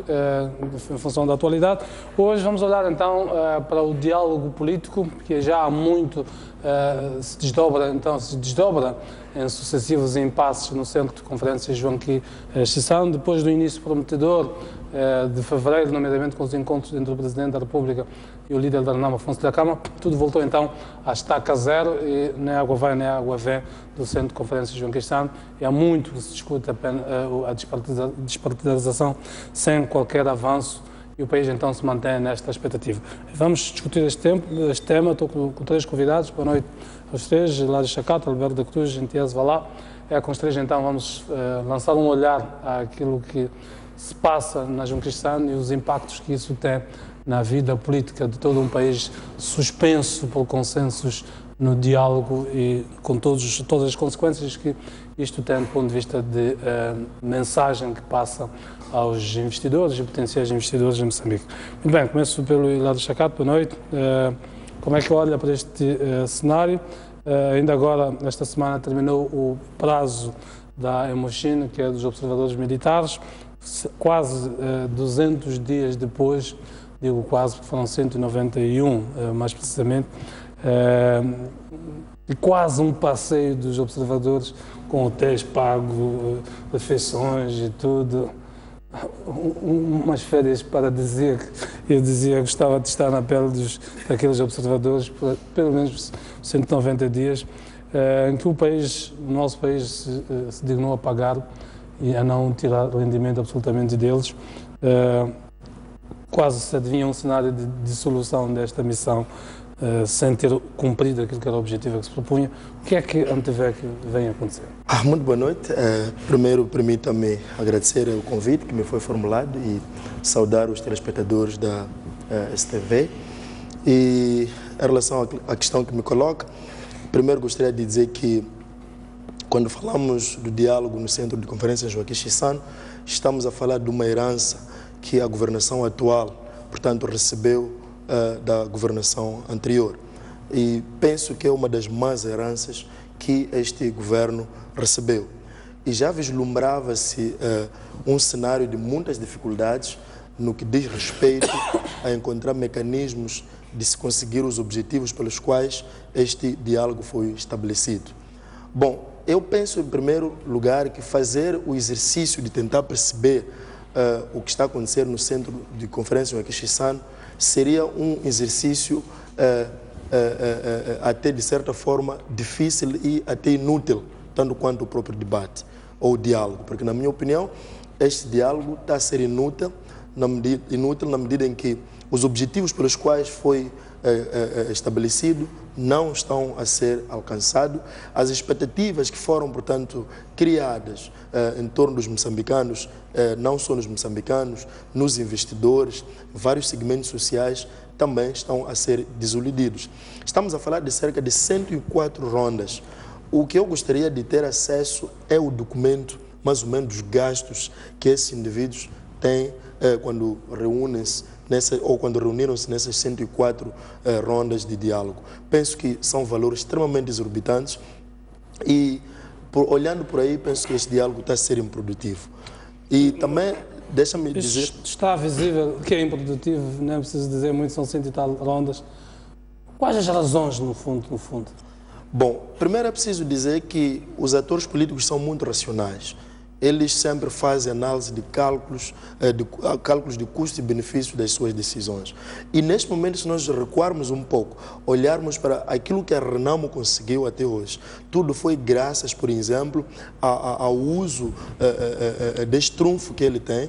em função da atualidade. Hoje vamos olhar então para o diálogo político, que já há muito se desdobra em sucessivos impasses no Centro de Conferências João Chissano, depois do início prometedor de fevereiro, nomeadamente com os encontros entre o Presidente da República e o líder da Renamo, Afonso da Câmara. Tudo voltou então à estaca zero e nem água vai nem água vem do Centro de Conferências João Chissano, e há muito que se discute a despartidarização sem qualquer avanço, e o país então se mantém nesta expectativa. Vamos discutir este tema, estou com três convidados. Boa noite aos três: Hilário Chacato, Alberto da Cruz, Gentiese Valá. Com os três então vamos lançar um olhar àquilo que se passa na João Chissano e os impactos que isso tem na vida política de todo um país suspenso por consensos no diálogo e com todas as consequências que isto tem do ponto de vista de mensagem que passa aos investidores e potenciais investidores em Moçambique. Muito bem, começo pelo Hilário Chacato. Boa noite. Como é que olha para este cenário? Ainda agora, esta semana, terminou o prazo da Emochine, que é dos observadores militares, quase 200 dias depois, digo quase porque foram 191, mais precisamente, e quase um passeio dos observadores com hotéis pagos, refeições e tudo, umas férias para dizer que eu dizia que gostava de estar na pele daqueles observadores por pelo menos 190 dias, em que o nosso país se dignou a pagar e a não tirar rendimento absolutamente deles. Quase se adivinha um cenário de dissolução desta missão sem ter cumprido aquilo que era o objetivo que se propunha. O que é que antevê que vem a acontecer? Muito boa noite. Primeiro, permita-me agradecer o convite que me foi formulado e saudar os telespectadores da STV. E em relação à questão que me coloca, primeiro gostaria de dizer que quando falamos do diálogo no Centro de Conferências João Chissano, estamos a falar de uma herança que a governação atual, portanto, recebeu da governação anterior. E penso que é uma das más heranças que este governo recebeu. E já vislumbrava-se um cenário de muitas dificuldades no que diz respeito a encontrar mecanismos de se conseguir os objetivos pelos quais este diálogo foi estabelecido. Bom, eu penso, em primeiro lugar, que fazer o exercício de tentar perceber o que está a acontecer no Centro de Conferência João Chissano seria um exercício até, de certa forma, difícil e até inútil, tanto quanto o próprio debate ou diálogo, porque, na minha opinião, este diálogo está a ser inútil na medida em que os objetivos pelos quais foi estabelecido não estão a ser alcançados. As expectativas que foram, portanto, criadas em torno dos moçambicanos, não só nos moçambicanos, nos investidores, vários segmentos sociais também estão a ser desiludidos. Estamos a falar de cerca de 104 rondas. O que eu gostaria de ter acesso é o documento, mais ou menos, dos gastos que esses indivíduos têm quando reúnem-se ou quando reuniram-se nessas 104 rondas de diálogo. Penso que são valores extremamente exorbitantes e, olhando por aí, penso que este diálogo está a ser improdutivo. E também, deixa-me dizer... Está visível que é improdutivo, não é preciso dizer muito, são 100 e tal rondas. Quais as razões, no fundo? Bom, primeiro é preciso dizer que os atores políticos são muito racionais. Eles sempre fazem análise de cálculos de custo e benefício das suas decisões. E neste momento, se nós recuarmos um pouco, olharmos para aquilo que a Renamo conseguiu até hoje, tudo foi graças, por exemplo, ao uso deste trunfo que ele tem,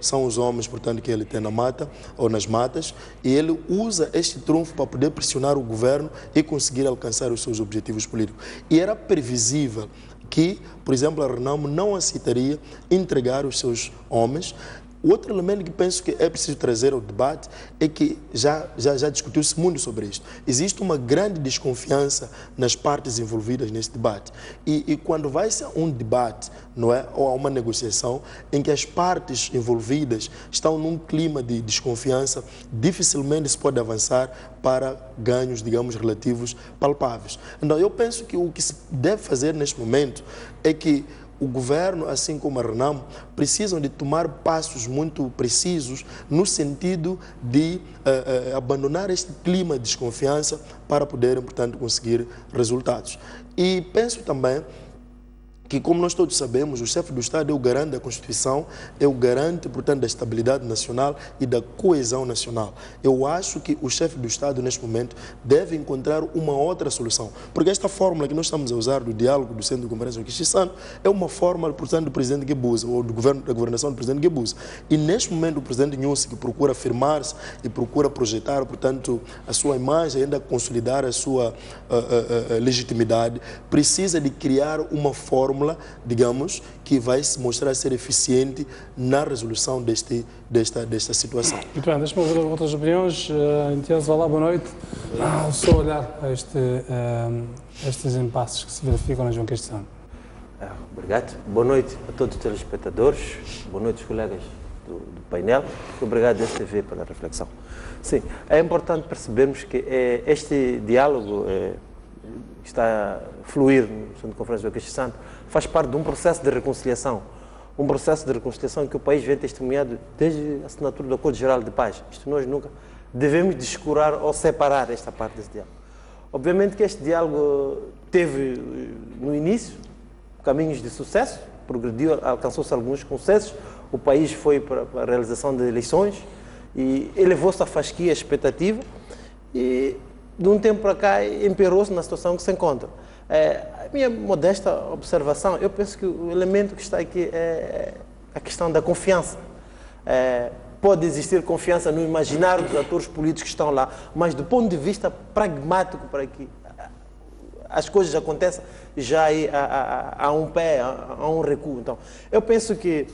são os homens, portanto, que ele tem na mata ou nas matas, e ele usa este trunfo para poder pressionar o governo e conseguir alcançar os seus objetivos políticos. E era previsível que, por exemplo, a Renamo não aceitaria entregar os seus homens. O outro elemento que penso que é preciso trazer ao debate é que já discutiu-se muito sobre isto. Existe uma grande desconfiança nas partes envolvidas neste debate. E quando vai-se a um debate, não é, ou a uma negociação, em que as partes envolvidas estão num clima de desconfiança, dificilmente se pode avançar para ganhos, digamos, relativos palpáveis. Então, eu penso que o que se deve fazer neste momento é que o governo, assim como a Renamo, precisam de tomar passos muito precisos no sentido de abandonar este clima de desconfiança para poderem, portanto, conseguir resultados. E penso também que, como nós todos sabemos, o chefe do Estado é o garante da Constituição, é o garante, portanto, da estabilidade nacional e da coesão nacional. Eu acho que o chefe do Estado, neste momento, deve encontrar uma outra solução, porque esta fórmula que nós estamos a usar do diálogo do Centro de Conferência do Quixissano é uma fórmula, portanto, do presidente Guebuza, ou do governo, da governação do presidente Guebuza. E, neste momento, o presidente Nyusi, que procura afirmar-se e procura projetar, portanto, a sua imagem, ainda consolidar a sua legitimidade, precisa de criar uma fórmula, digamos, que vai se mostrar ser eficiente na resolução desta situação. Muito bem, deixa-me ouvir outras opiniões. Entiendes, olá, boa noite. Só olhar a estes impasses que se verificam na João Caetano. Obrigado. Boa noite a todos os telespectadores, boa noite aos colegas do painel. Obrigado, STV, pela reflexão. Sim, é importante percebermos que este diálogo que está a fluir no Centro de Conferência do Queixo Santo faz parte de um processo de reconciliação. Um processo de reconciliação que o país vem testemunhado desde a assinatura do Acordo Geral de Paz. Isto nós nunca devemos descurar ou separar esta parte desse diálogo. Obviamente que este diálogo teve, no início, caminhos de sucesso, progrediu, alcançou-se alguns consensos, o país foi para a realização de eleições e elevou-se a fasquia, a expectativa, e de um tempo para cá empeorou-se na situação que se encontra. A minha modesta observação, eu penso que o elemento que está aqui é a questão da confiança. Pode existir confiança no imaginário dos atores políticos que estão lá, mas do ponto de vista pragmático, para que as coisas aconteçam, já há um pé, há um recuo. Então, eu penso que,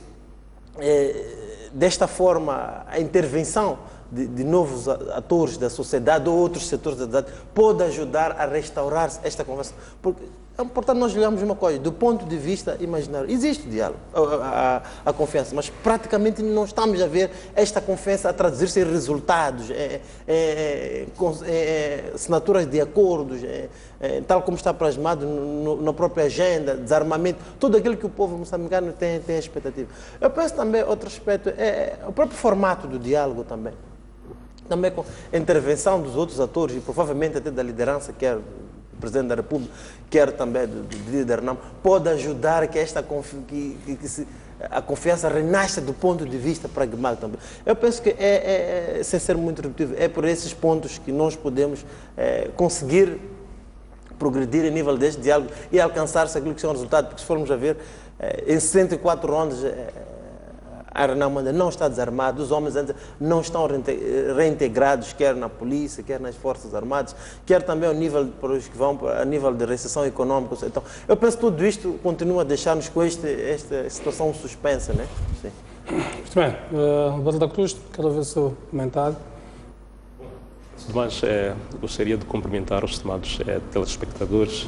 desta forma, a intervenção de novos atores da sociedade ou outros setores da sociedade pode ajudar a restaurar esta conversa. Porque é importante nós olharmos uma coisa, do ponto de vista imaginário, existe diálogo, a confiança, mas praticamente não estamos a ver esta confiança a traduzir-se em resultados, assinaturas de acordos, tal como está plasmado na própria agenda, desarmamento, tudo aquilo que o povo moçambicano tem expectativa. Eu penso também, outro aspecto, o próprio formato do diálogo também com a intervenção dos outros atores e provavelmente até da liderança, quer do Presidente da República, quer também do líder NAM, pode ajudar que a confiança renasça do ponto de vista pragmático também. Eu penso que sem ser muito repetitivo, é por esses pontos que nós podemos conseguir progredir a nível deste diálogo e alcançar-se aquilo que são resultados, porque se formos a ver, em 64 rondas, a Renamo ainda não está desarmada, os homens ainda não estão reintegrados, quer na polícia, quer nas Forças Armadas, quer também ao nível, para os que vão a nível de recessão econômica. Então, eu penso que tudo isto continua a deixar-nos com esta situação suspensa, né? Sim. Muito bem. Roberto da Cruz, quero ver o seu comentário. Mas gostaria de cumprimentar os estimados telespectadores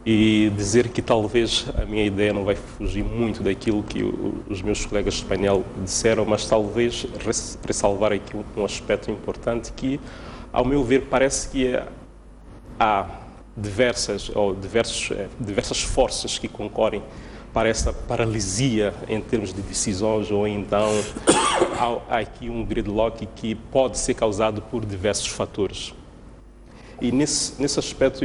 e dizer que talvez a minha ideia não vai fugir muito daquilo que os meus colegas de painel disseram, mas talvez ressalvar aqui um aspecto importante que, ao meu ver, parece que há diversas forças que concorrem para essa paralisia em termos de decisões, ou então há aqui um gridlock que pode ser causado por diversos fatores. E nesse aspecto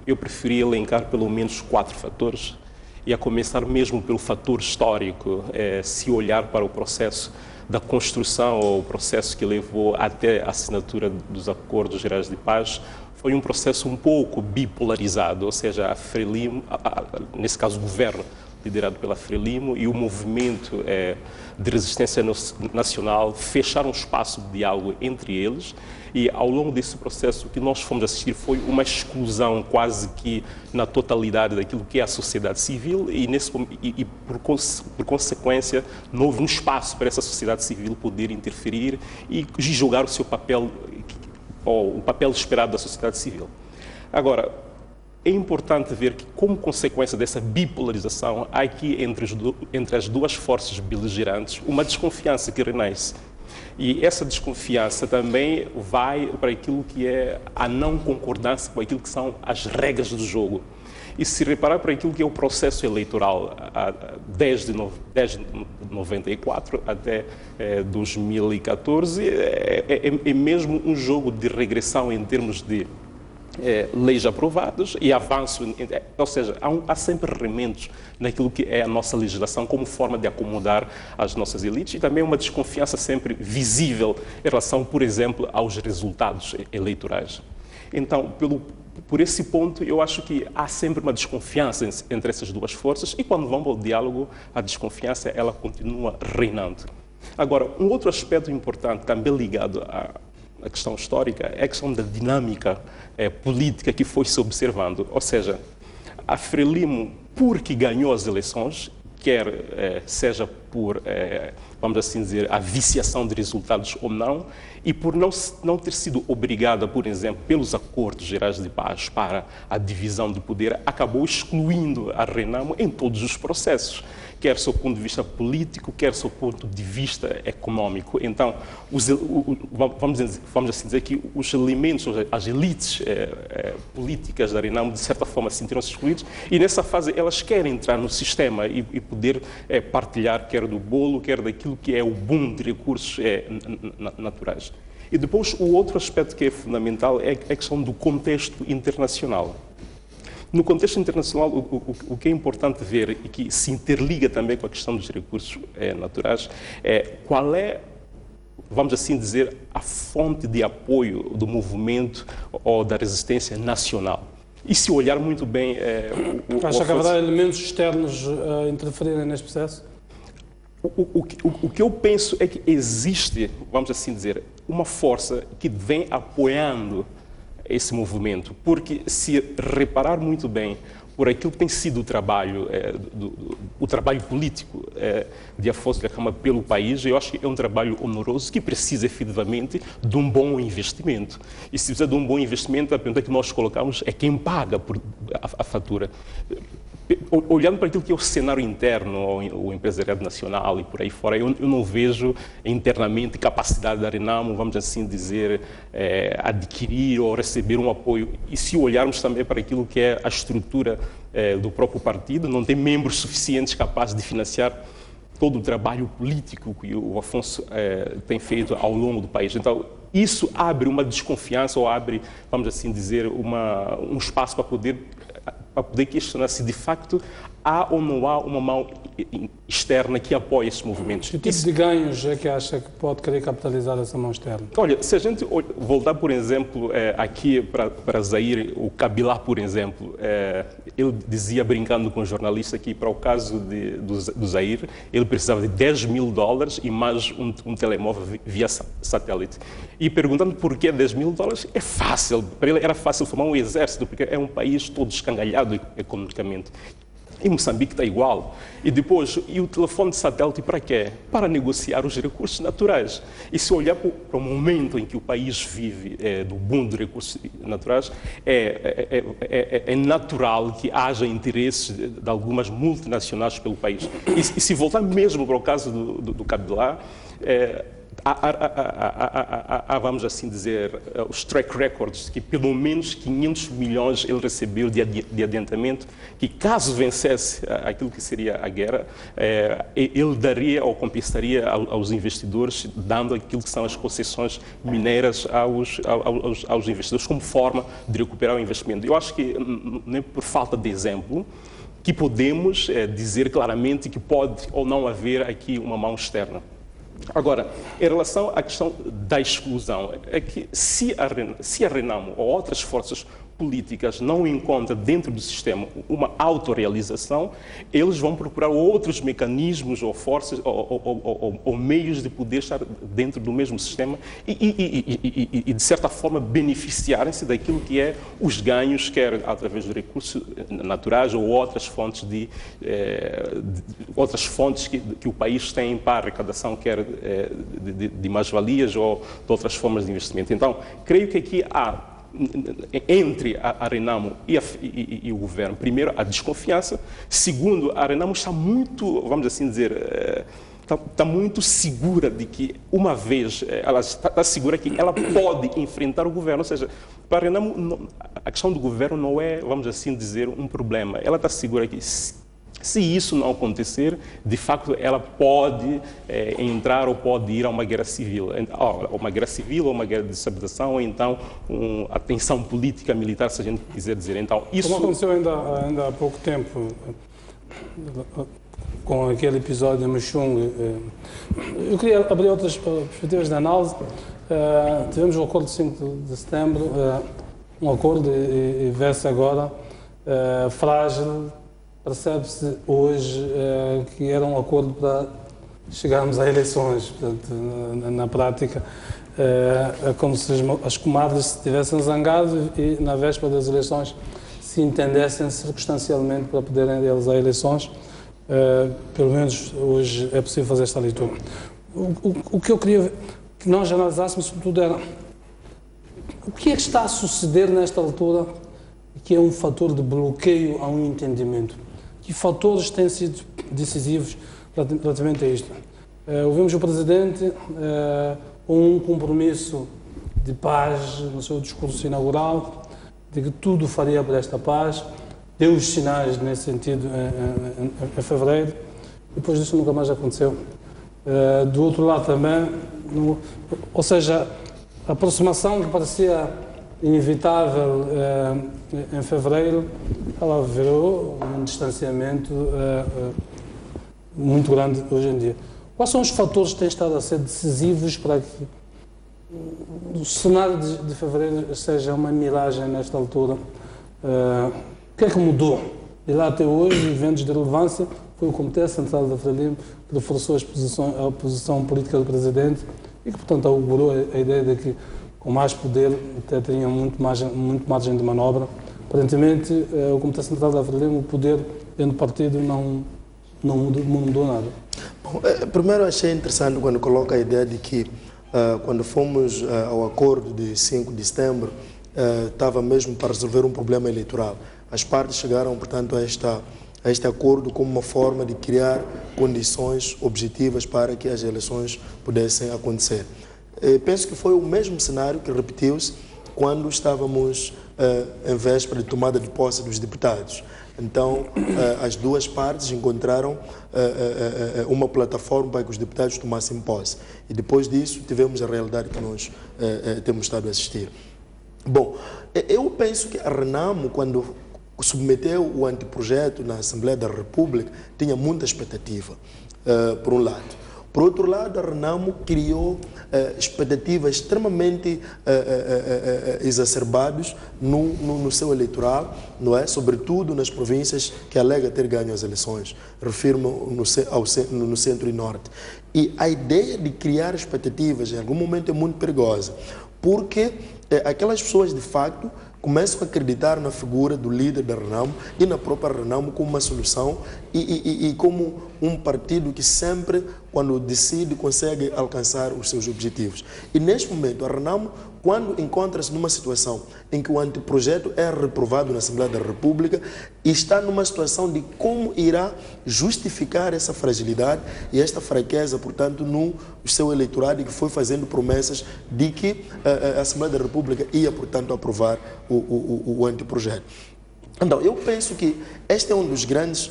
eu preferi elencar pelo menos 4 fatores, e a começar mesmo pelo fator histórico, se olhar para o processo da construção ou o processo que levou até a assinatura dos Acordos Gerais de Paz, foi um processo um pouco bipolarizado, ou seja, a Frelimo, nesse caso o governo liderado pela Frelimo e o movimento de resistência nacional fecharam um espaço de diálogo entre eles, e ao longo desse processo o que nós fomos assistir foi uma exclusão quase que na totalidade daquilo que é a sociedade civil, e por consequência não houve um espaço para essa sociedade civil poder interferir e julgar o seu papel, ou o papel esperado da sociedade civil. Agora, é importante ver que, como consequência dessa bipolarização, há aqui entre as duas forças beligerantes uma desconfiança que renasce. E essa desconfiança também vai para aquilo que é a não concordância com aquilo que são as regras do jogo. E se reparar para aquilo que é o processo eleitoral, desde 94 até 2014, é mesmo um jogo de regressão em termos de leis aprovadas e avanço, ou seja, há sempre remendos naquilo que é a nossa legislação como forma de acomodar as nossas elites e também uma desconfiança sempre visível em relação, por exemplo, aos resultados eleitorais. Então, por esse ponto, eu acho que há sempre uma desconfiança entre essas duas forças e quando vamos ao diálogo, a desconfiança ela continua reinando. Agora, um outro aspecto importante, também ligado à questão histórica, é a questão da dinâmica política que foi se observando. Ou seja, a Frelimo, porque ganhou as eleições, quer seja por, vamos assim dizer, a viciação de resultados ou não, e por não ter sido obrigada, por exemplo, pelos acordos gerais de paz para a divisão do poder, acabou excluindo a Renamo em todos os processos, quer do ponto de vista político, quer do ponto de vista econômico. Então, vamos assim dizer que os elementos, as elites políticas da Renamo, de certa forma, sentiram-se excluídos, e nessa fase elas querem entrar no sistema e poder partilhar, quer do bolo, quer daquilo que é o boom de recursos naturais. E depois, o outro aspecto que é fundamental é a questão do contexto internacional. No contexto internacional, o que é importante ver e que se interliga também com a questão dos recursos naturais é qual é, vamos assim dizer, a fonte de apoio do movimento ou da resistência nacional. E se olhar muito bem... Acha que haverá elementos externos a interferirem neste processo? O que eu penso é que existe, vamos assim dizer, uma força que vem apoiando esse movimento, porque se reparar muito bem por aquilo que tem sido o trabalho, o trabalho político de Afonso Dhlakama pelo país, eu acho que é um trabalho honoroso que precisa efetivamente de um bom investimento. E se precisa de um bom investimento, a pergunta que nós colocamos é quem paga por a fatura. Olhando para aquilo que é o cenário interno, o empresariado nacional e por aí fora, eu não vejo internamente capacidade da Renamo, vamos assim dizer, adquirir ou receber um apoio. E se olharmos também para aquilo que é a estrutura do próprio partido, não tem membros suficientes capazes de financiar todo o trabalho político que o Afonso tem feito ao longo do país. Então, isso abre uma desconfiança ou abre, vamos assim dizer, um espaço para poder questionar se de facto há ou não há uma mão externa que apoie esses movimentos. Que tipo de ganhos é que acha que pode querer capitalizar essa mão externa? Olha, se a gente voltar, por exemplo, aqui para Zaire, o Kabila, por exemplo, ele dizia, brincando com o jornalista, que para o caso do Zaire, ele precisava de $10.000 e mais um telemóvel via satélite. E perguntando por que $10.000, é fácil. Para ele era fácil formar um exército, porque é um país todo escangalhado economicamente. E Moçambique está igual. E depois, e o telefone de satélite para quê? Para negociar os recursos naturais. E se olhar para o momento em que o país vive do boom de recursos naturais, é natural que haja interesses de algumas multinacionais pelo país. E se voltar mesmo para o caso do Kabila, vamos assim dizer, os track records, que pelo menos 500 milhões ele recebeu de adiantamento, que caso vencesse aquilo que seria a guerra, ele daria ou compensaria aos investidores, dando aquilo que são as concessões mineiras aos investidores, como forma de recuperar o investimento. Eu acho que, nem por falta de exemplo, que podemos dizer claramente que pode ou não haver aqui uma mão externa. Agora, em relação à questão da exclusão, é que se a Renamo ou outras forças políticas não encontram dentro do sistema uma autorrealização, eles vão procurar outros mecanismos ou forças ou meios de poder estar dentro do mesmo sistema e de certa forma, beneficiarem-se daquilo que é os ganhos, quer através dos recursos naturais ou outras fontes que o país tem para a arrecadação, quer de mais-valias ou de outras formas de investimento. Então, creio que aqui há entre a Renamo e o governo, primeiro, a desconfiança. Segundo, a Renamo está muito, vamos assim dizer, está muito segura de que, uma vez, ela está segura que ela pode enfrentar o governo. Ou seja, para a Renamo, a questão do governo não é, vamos assim dizer, um problema. Ela está segura que, se isso não acontecer, de facto, ela pode entrar ou pode ir a uma guerra civil. Uma guerra civil, ou uma guerra de desestabilização, ou então a tensão política, militar, se a gente quiser dizer. Então, isso... Como aconteceu ainda há pouco tempo, com aquele episódio de Muxung, eu queria abrir outras perspectivas de análise. Tivemos o acordo de 5 de setembro, um acordo, e vê-se agora frágil. Percebe-se hoje que era um acordo para chegarmos a eleições. Portanto, na prática, é como se as comadres se tivessem zangado e, na véspera das eleições, se entendessem circunstancialmente para poderem realizar eleições. Pelo menos hoje é possível fazer esta leitura. O que eu queria que nós analisássemos, sobretudo, era o que é que está a suceder nesta altura que é um fator de bloqueio a um entendimento. Que fatores têm sido decisivos relativamente a isto? Ouvimos o Presidente com um compromisso de paz no seu discurso inaugural, de que tudo faria por esta paz, deu os sinais nesse sentido em fevereiro, depois disso nunca mais aconteceu. Do outro lado também, ou seja, a aproximação que parecia inevitável em fevereiro, ela virou um distanciamento muito grande hoje em dia. Quais são os fatores que têm estado a ser decisivos para que o cenário de fevereiro seja uma miragem nesta altura? O que é que mudou? De lá até hoje, eventos de relevância, foi o Comitê Central da Frelimo que reforçou a posição política do Presidente e que, portanto, augurou a ideia de que, com mais poder, até tinham muito margem de manobra. Aparentemente, o Comitê Central da Frelimo, o poder dentro do partido, não mudou nada. Bom, primeiro, achei interessante quando coloca a ideia de que, quando fomos ao acordo de 5 de setembro, estava mesmo para resolver um problema eleitoral. As partes chegaram, portanto, a este acordo como uma forma de criar condições objetivas para que as eleições pudessem acontecer. Penso que foi o mesmo cenário que repetiu-se quando estávamos em véspera de tomada de posse dos deputados. Então, as duas partes encontraram uma plataforma para que os deputados tomassem posse. E depois disso, tivemos a realidade que nós temos estado a assistir. Bom, eu penso que a Renamo, quando submeteu o anteprojeto na Assembleia da República, tinha muita expectativa, por um lado. Por outro lado, a Renamo criou expectativas extremamente exacerbadas no seu eleitoral, não é? Sobretudo nas províncias que alega ter ganho as eleições. Refiro-me no centro e norte. E a ideia de criar expectativas em algum momento é muito perigosa, porque aquelas pessoas, de facto, começam a acreditar na figura do líder da Renamo e na própria Renamo como uma solução e como um partido que sempre, quando decide, consegue alcançar os seus objetivos. E neste momento, a Renamo, quando encontra-se numa situação em que o anteprojeto é reprovado na Assembleia da República, está numa situação de como irá justificar essa fragilidade e esta fraqueza, portanto, no seu eleitorado, e que foi fazendo promessas de que a Assembleia da República ia, portanto, aprovar o anteprojeto. Então, eu penso que este é um dos grandes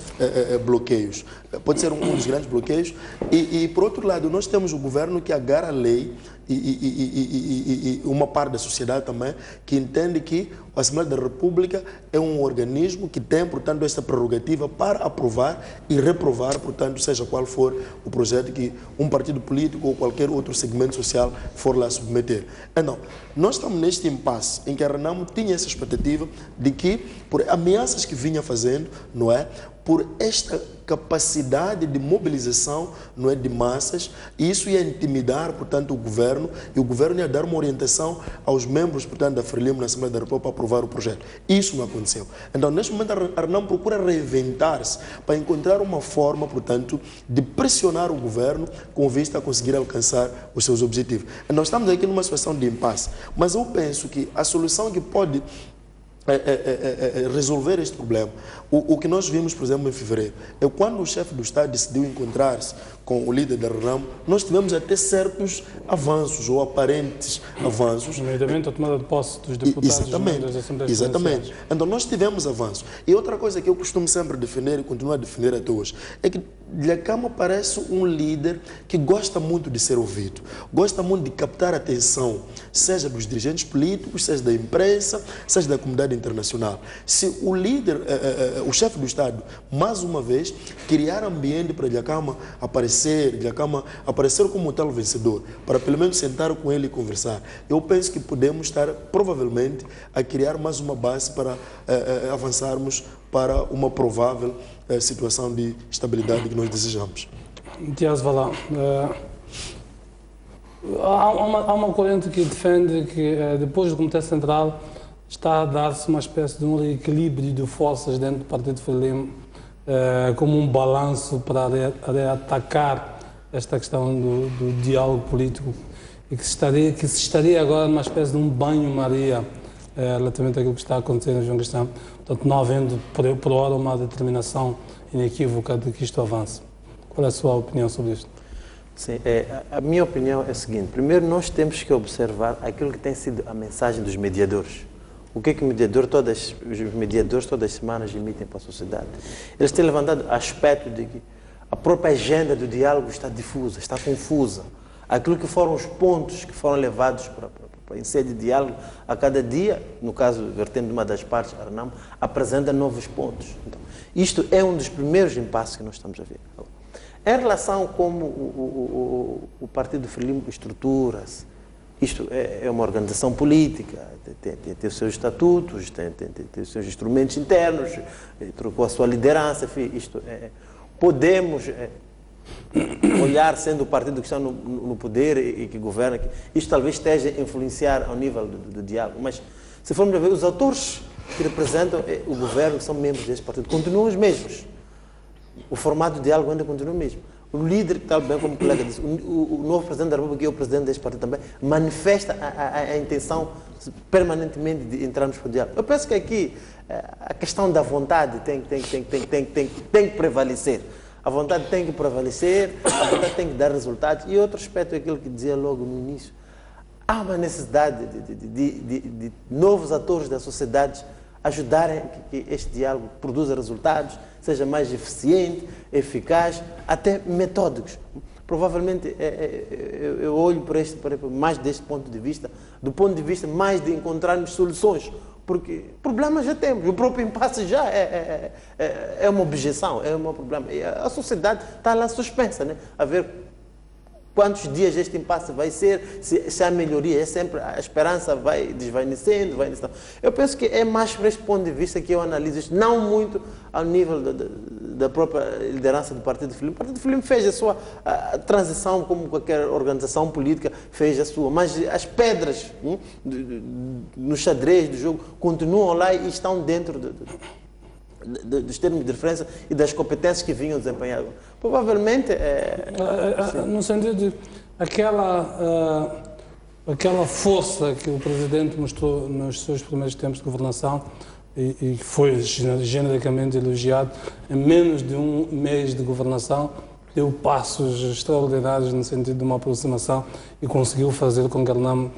bloqueios, pode ser um dos grandes bloqueios, e por outro lado, nós temos o governo que agarra a lei e uma parte da sociedade também, que entende que a Assembleia da República é um organismo que tem, portanto, esta prerrogativa para aprovar e reprovar, portanto, seja qual for o projeto que um partido político ou qualquer outro segmento social for lá submeter. Então, nós estamos neste impasse em que a Renamo tinha essa expectativa de que, por ameaças que vinha fazendo, não é? Por esta capacidade de mobilização, não é, de massas, isso ia intimidar, portanto, o governo, e o governo ia dar uma orientação aos membros, portanto, da Frelimo na Assembleia da República para aprovar o projeto. Isso não aconteceu. Então, neste momento, a Renamo procura reinventar-se para encontrar uma forma, portanto, de pressionar o governo com vista a conseguir alcançar os seus objetivos. Nós estamos aqui numa situação de impasse, mas eu penso que a solução que pode resolver este problema. O que nós vimos, por exemplo, em fevereiro, é quando o chefe do Estado decidiu encontrar-se com o líder da Renamo, nós tivemos até certos avanços ou aparentes avanços. Nomeadamente a tomada de posse dos deputados das Assembleias Exatamente. Então nós tivemos avanços. E outra coisa que eu costumo sempre defender e continuo a defender até hoje, é que Dhlakama parece um líder que gosta muito de ser ouvido, gosta muito de captar a atenção, seja dos dirigentes políticos, seja da imprensa, seja da comunidade internacional. Se o líder, o chefe do Estado, mais uma vez, criar ambiente para Dhlakama aparecer como tal vencedor, para pelo menos sentar com ele e conversar, eu penso que podemos estar, provavelmente, a criar mais uma base para avançarmos para uma provável situação de estabilidade que nós desejamos. Matias Valão, há uma corrente que defende que depois do Comitê Central está a dar-se uma espécie de um reequilíbrio de forças dentro do Partido Frelimo, como um balanço para atacar esta questão do diálogo político, e que se estaria agora numa espécie de um banho-maria relativamente àquilo que está acontecendo em João Cristão, portanto não havendo por hora uma determinação inequívoca de que isto avance. Qual é a sua opinião sobre isto? Sim, a minha opinião é a seguinte: primeiro nós temos que observar aquilo que tem sido a mensagem dos mediadores. O que é que os mediadores todas as semanas emitem para a sociedade? Eles têm levantado aspecto de que a própria agenda do diálogo está difusa, está confusa. Aquilo que foram os pontos que foram levados para em sede de diálogo, a cada dia, no caso, vertendo uma das partes, a Renamo, apresenta novos pontos. Então, isto é um dos primeiros impasses que nós estamos a ver. Em relação a como o Partido Frelimo estrutura-se, isto é uma organização política, tem os seus estatutos, tem os seus instrumentos internos, trocou a sua liderança, enfim, podemos olhar, sendo o partido que está no poder e que governa, isto talvez esteja a influenciar ao nível do diálogo, mas se formos a ver, os atores que representam o governo, que são membros deste partido, continuam os mesmos. O formato de diálogo ainda continua o mesmo. O líder, tal bem como o colega disse, o novo presidente da República e o presidente deste partido também, manifesta a intenção permanentemente de entrarmos para o diálogo. Eu penso que aqui a questão da vontade tem que prevalecer. A vontade tem que prevalecer, a vontade tem que dar resultados. E outro aspecto é aquilo que dizia logo no início. Há uma necessidade de novos atores da sociedade ajudarem que este diálogo produza resultados, seja mais eficiente, eficaz, até metódicos. Provavelmente, eu olho para mais deste ponto de vista, do ponto de vista mais de encontrarmos soluções, porque problemas já temos, o próprio impasse já é uma objeção, é um problema. E a sociedade está lá suspensa, né? A ver quantos dias este impasse vai ser, se há melhoria, é sempre a esperança vai desvanecendo. Eu penso que é mais por este ponto de vista que eu analiso isto, não muito ao nível da própria liderança do Partido Frelimo. O Partido Frelimo fez a sua transição, como qualquer organização política fez a sua, mas as pedras no xadrez do jogo continuam lá e estão dentro dos termos de referência e das competências que vinham desempenhar. Provavelmente no sentido de aquela força que o Presidente mostrou nos seus primeiros tempos de governação e que foi genericamente elogiado, em menos de um mês de governação, deu passos extraordinários no sentido de uma aproximação e conseguiu fazer com que a Renamo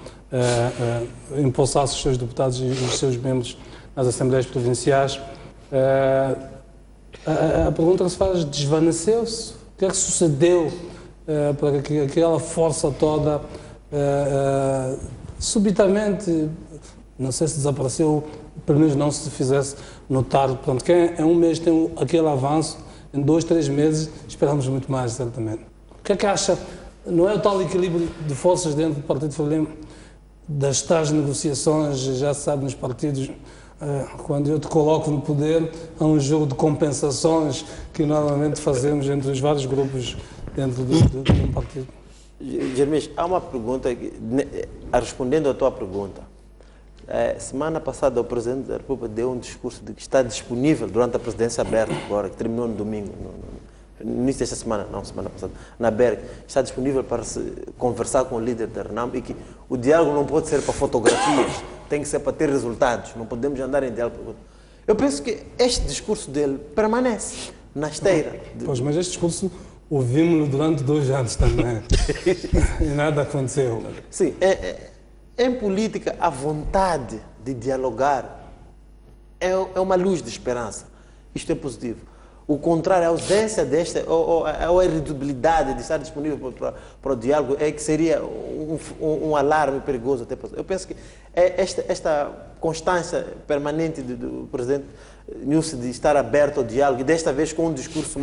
impulsasse os seus deputados e os seus membros nas Assembleias Provinciais. A pergunta que se faz: desvaneceu-se? O que é que sucedeu para que aquela força toda subitamente, não sei se desapareceu, pelo menos não se fizesse notar? Portanto, quem em um mês tem aquele avanço, em 2, 3 meses esperamos muito mais, certamente. O que é que acha? Não é o tal equilíbrio de forças dentro do Partido Frelimo, das tais negociações, já se sabe, nos partidos, quando eu te coloco no poder, há um jogo de compensações que normalmente fazemos entre os vários grupos dentro de um partido. Jeremias, há uma pergunta, respondendo à tua pergunta. Semana passada o Presidente da República deu um discurso de que está disponível durante a presidência aberta, agora, que terminou no domingo, no início desta semana, não, semana passada, na Berg, está disponível para se conversar com o líder da Renamo e que o diálogo não pode ser para fotografias, tem que ser para ter resultados, não podemos andar em diálogo. Eu penso que este discurso dele permanece na esteira. Pois, mas este discurso ouvimos-lo durante 2 anos também e nada aconteceu. Sim, em política a vontade de dialogar é uma luz de esperança. Isto é positivo. O contrário, a ausência desta, ou a irredutibilidade de estar disponível para o diálogo é que seria um alarme perigoso. Até eu penso que esta constância permanente do presidente Nilce de estar aberto ao diálogo, e desta vez com um discurso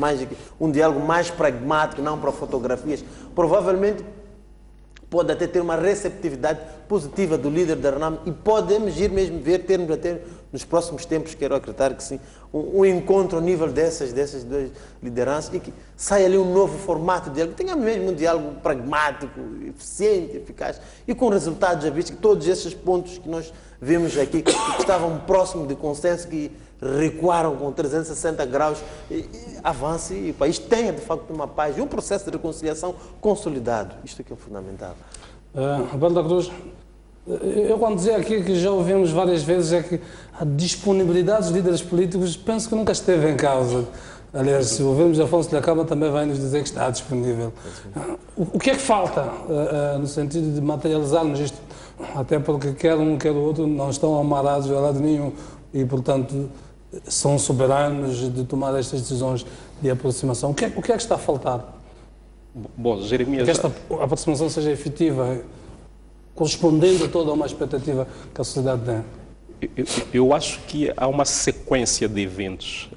um diálogo mais pragmático, não para fotografias, provavelmente pode até ter uma receptividade positiva do líder da RENAM e podemos ir mesmo termos até nos próximos tempos, quero acreditar que sim, um encontro ao nível dessas duas lideranças e que saia ali um novo formato de diálogo, tenha mesmo um diálogo pragmático, eficiente, eficaz e com resultados já vistos, que todos esses pontos que nós vimos aqui, que estavam próximos de consenso, que recuaram com 360 graus, avance e o país tenha de facto uma paz e um processo de reconciliação consolidado. Isto é que é fundamental. Roberto da Cruz, eu quando dizia aqui que já ouvimos várias vezes é que a disponibilidade dos líderes políticos penso que nunca esteve em causa. Aliás, se ouvirmos Afonso da Câmara também vai nos dizer que está disponível. O que é que falta no sentido de materializarmos isto? Até porque quer um, quer o outro não estão amarrados a lado nenhum e, portanto, são soberanos de tomar estas decisões de aproximação. O que é que está a faltar? Bom, Jeremias... Que esta aproximação seja efetiva, correspondendo a toda uma expectativa que a sociedade tem. Eu acho que há uma sequência de eventos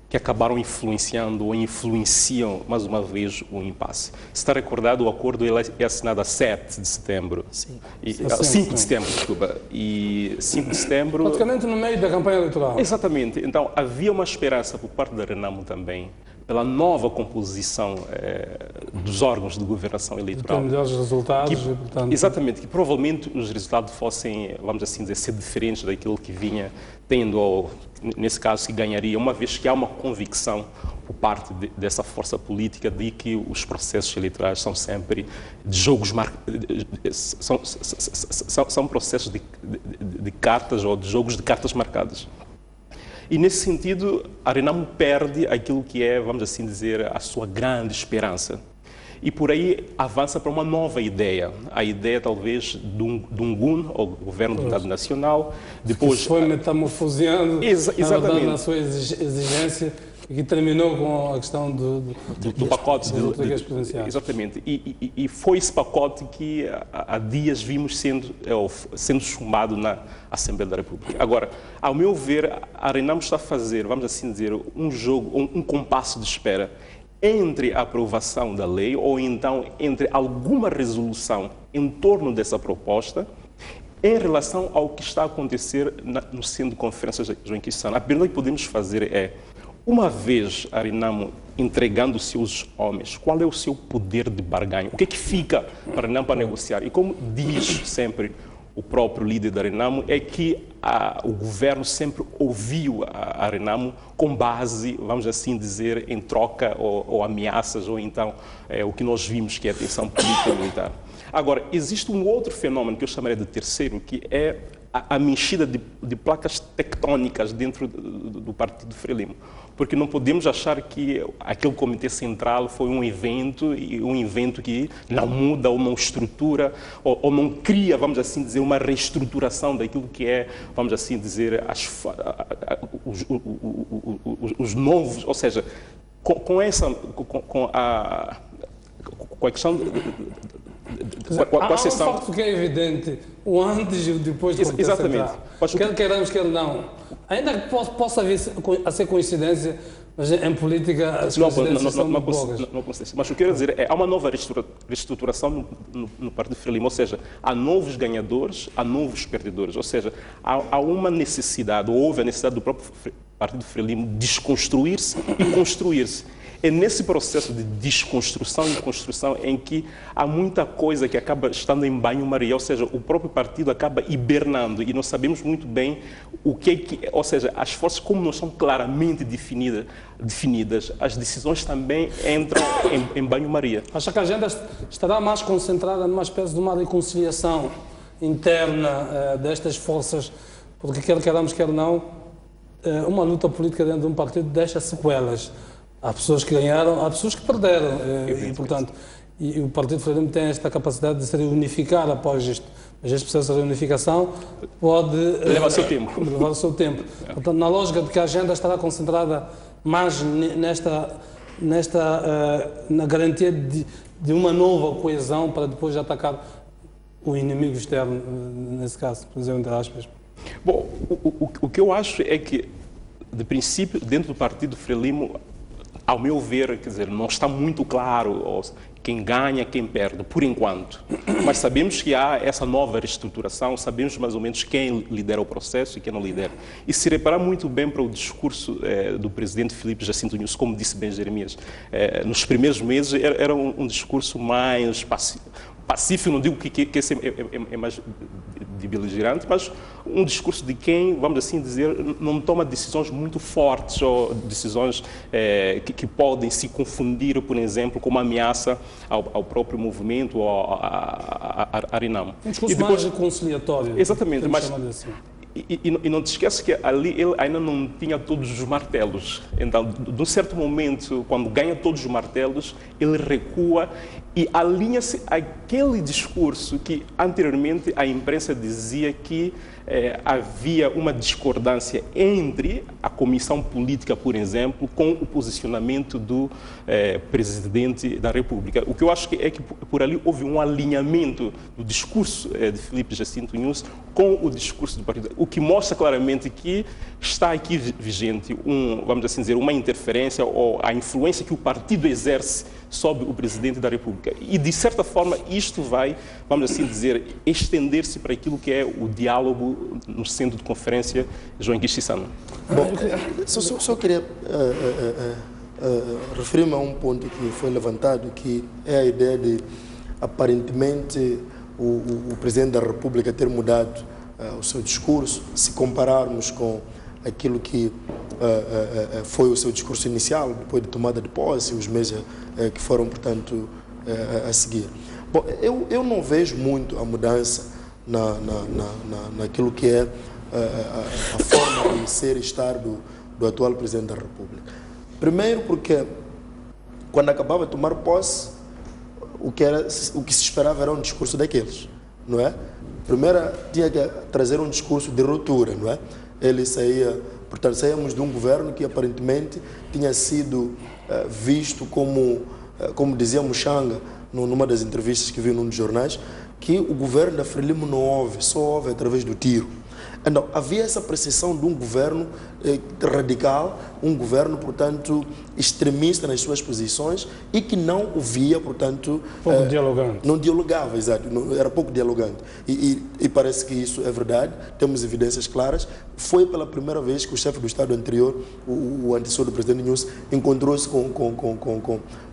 que acabaram influenciando ou influenciam, mais uma vez, o impasse. Se está recordado, o acordo é assinado a 7 de setembro. 5 de setembro, desculpa. E 5 de setembro... Praticamente no meio da campanha eleitoral. Exatamente. Então, havia uma esperança por parte da RENAMO também, pela nova composição dos órgãos de governação eleitoral. Ter melhores resultados e, portanto... Exatamente, que provavelmente os resultados fossem, vamos assim dizer, ser diferentes daquilo que vinha tendo, ou nesse caso que ganharia, uma vez que há uma convicção por parte dessa força política de que os processos eleitorais são sempre de jogos são processos de cartas ou de jogos de cartas marcadas. E, nesse sentido, a RENAMO perde aquilo que é, vamos assim dizer, a sua grande esperança. E, por aí, avança para uma nova ideia. A ideia, talvez, de um GUN, ou Governo do Estado Nacional. Depois, que foi metamorfoseando, exatamente, na sua exigência, e que terminou com a questão do pacote das autarquias presidenciais. Exatamente. E foi esse pacote que há dias vimos sendo chumbado na Assembleia da República. Agora, ao meu ver, a RENAMO está a fazer, vamos assim dizer, um jogo, um compasso de espera entre a aprovação da lei ou então entre alguma resolução em torno dessa proposta em relação ao que está a acontecer no centro de conferências de João Quissano. A pergunta que podemos fazer é, uma vez a RENAMO entregando os seus homens, qual é o seu poder de barganha? O que é que fica para a RENAMO para negociar? E como diz sempre o próprio líder da RENAMO, é que o governo sempre ouviu a RENAMO com base, vamos assim dizer, em troca ou ameaças, ou então o que nós vimos que é a tensão política militar. Agora, existe um outro fenômeno que eu chamaria de terceiro, que é a mexida de placas tectônicas dentro do Partido Frelimo. Porque não podemos achar que aquele comitê central foi um evento que não muda ou não estrutura ou não cria, vamos assim dizer, uma reestruturação daquilo que é, vamos assim dizer, os novos, ou seja, com a questão há um facto que é evidente, o antes e o depois do Comitê Central. Quer queiramos, quer não. Ainda que possa vir a ser coincidência, mas em política as coincidências são muito poucas. Não acontece. Mas o que eu quero dizer é há uma nova reestruturação no Partido Frelimo, ou seja, há novos ganhadores, há novos perdedores, ou seja, há uma necessidade, ou houve a necessidade do próprio Partido Frelimo desconstruir-se e construir-se. É nesse processo de desconstrução e construção em que há muita coisa que acaba estando em banho-maria, ou seja, o próprio partido acaba hibernando e nós sabemos muito bem o que é que, ou seja, as forças como não são claramente definidas, as decisões também entram em banho-maria. Acha que a agenda estará mais concentrada numa espécie de uma reconciliação interna destas forças, porque quer queiramos, quer não, uma luta política dentro de um partido deixa sequelas. Há pessoas que ganharam, há pessoas que perderam, e portanto, e o Partido Frelimo tem esta capacidade de se reunificar após isto. Mas este processo de reunificação pode levar o seu tempo. Levar o seu tempo. Portanto, na lógica de que a agenda estará concentrada mais na garantia de uma nova coesão para depois atacar o inimigo externo, nesse caso, por exemplo, entre aspas. Bom, o que eu acho é que, de princípio, dentro do Partido Frelimo, ao meu ver, quer dizer, não está muito claro quem ganha, quem perde, por enquanto. Mas sabemos que há essa nova reestruturação, sabemos mais ou menos quem lidera o processo e quem não lidera. E se reparar muito bem para o discurso do presidente Filipe Jacinto Nunes, como disse bem Jeremias, nos primeiros meses era um discurso mais pacífico, não digo que esse é mais de beligerante, mas um discurso de quem, vamos assim dizer, não toma decisões muito fortes ou decisões que podem se confundir, por exemplo, com uma ameaça ao próprio movimento ou à Renamo. Um discurso mais reconciliatório. Exatamente, mas assim. E não te esqueces que ali ele ainda não tinha todos os martelos. Então, de um certo momento, quando ganha todos os martelos, ele recua e alinha-se àquele discurso que anteriormente a imprensa dizia que havia uma discordância entre a comissão política, por exemplo, com o posicionamento do presidente da República. O que eu acho é que por ali houve um alinhamento do discurso de Filipe Jacinto Nunes com o discurso do partido, o que mostra claramente que está aqui vigente, vamos assim dizer, uma interferência ou a influência que o partido exerce sobre o presidente da República. E, de certa forma, isto vai, vamos assim dizer, estender-se para aquilo que é o diálogo no centro de conferência João Guichi Sano. Bom, só queria referir-me a um ponto que foi levantado, que é a ideia de, aparentemente, o presidente da República ter mudado o seu discurso, se compararmos com aquilo que foi o seu discurso inicial, depois de tomada de posse, os meses que foram, portanto, a seguir. Bom, eu não vejo muito a mudança naquilo que é a forma de ser e estar do atual presidente da República. Primeiro porque, quando acabava de tomar posse, o que se esperava era um discurso daqueles, não é? Primeiro tinha que trazer um discurso de ruptura, não é? Ele saía, portanto, saíamos de um governo que aparentemente tinha sido visto como dizia Muxanga, numa das entrevistas que vi num dos jornais, que o governo da Frelimo não houve, só houve através do tiro. Então, havia essa percepção de um governo radical, um governo, portanto, extremista nas suas posições e que não ouvia, portanto... Pouco dialogante. Não dialogava, exato, era pouco dialogante. E parece que isso é verdade, temos evidências claras. Foi pela primeira vez que o chefe do Estado anterior, o antecessor do presidente Nunes, encontrou-se com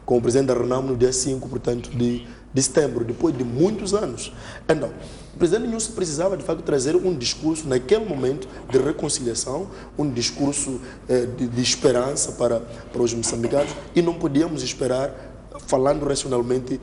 o presidente da Renamo no dia 5, portanto, de setembro, depois de muitos anos. Então, o presidente Nunes precisava, de facto, trazer um discurso, naquele momento, de reconciliação, um discurso de esperança para os moçambicanos, e não podíamos esperar, falando racionalmente,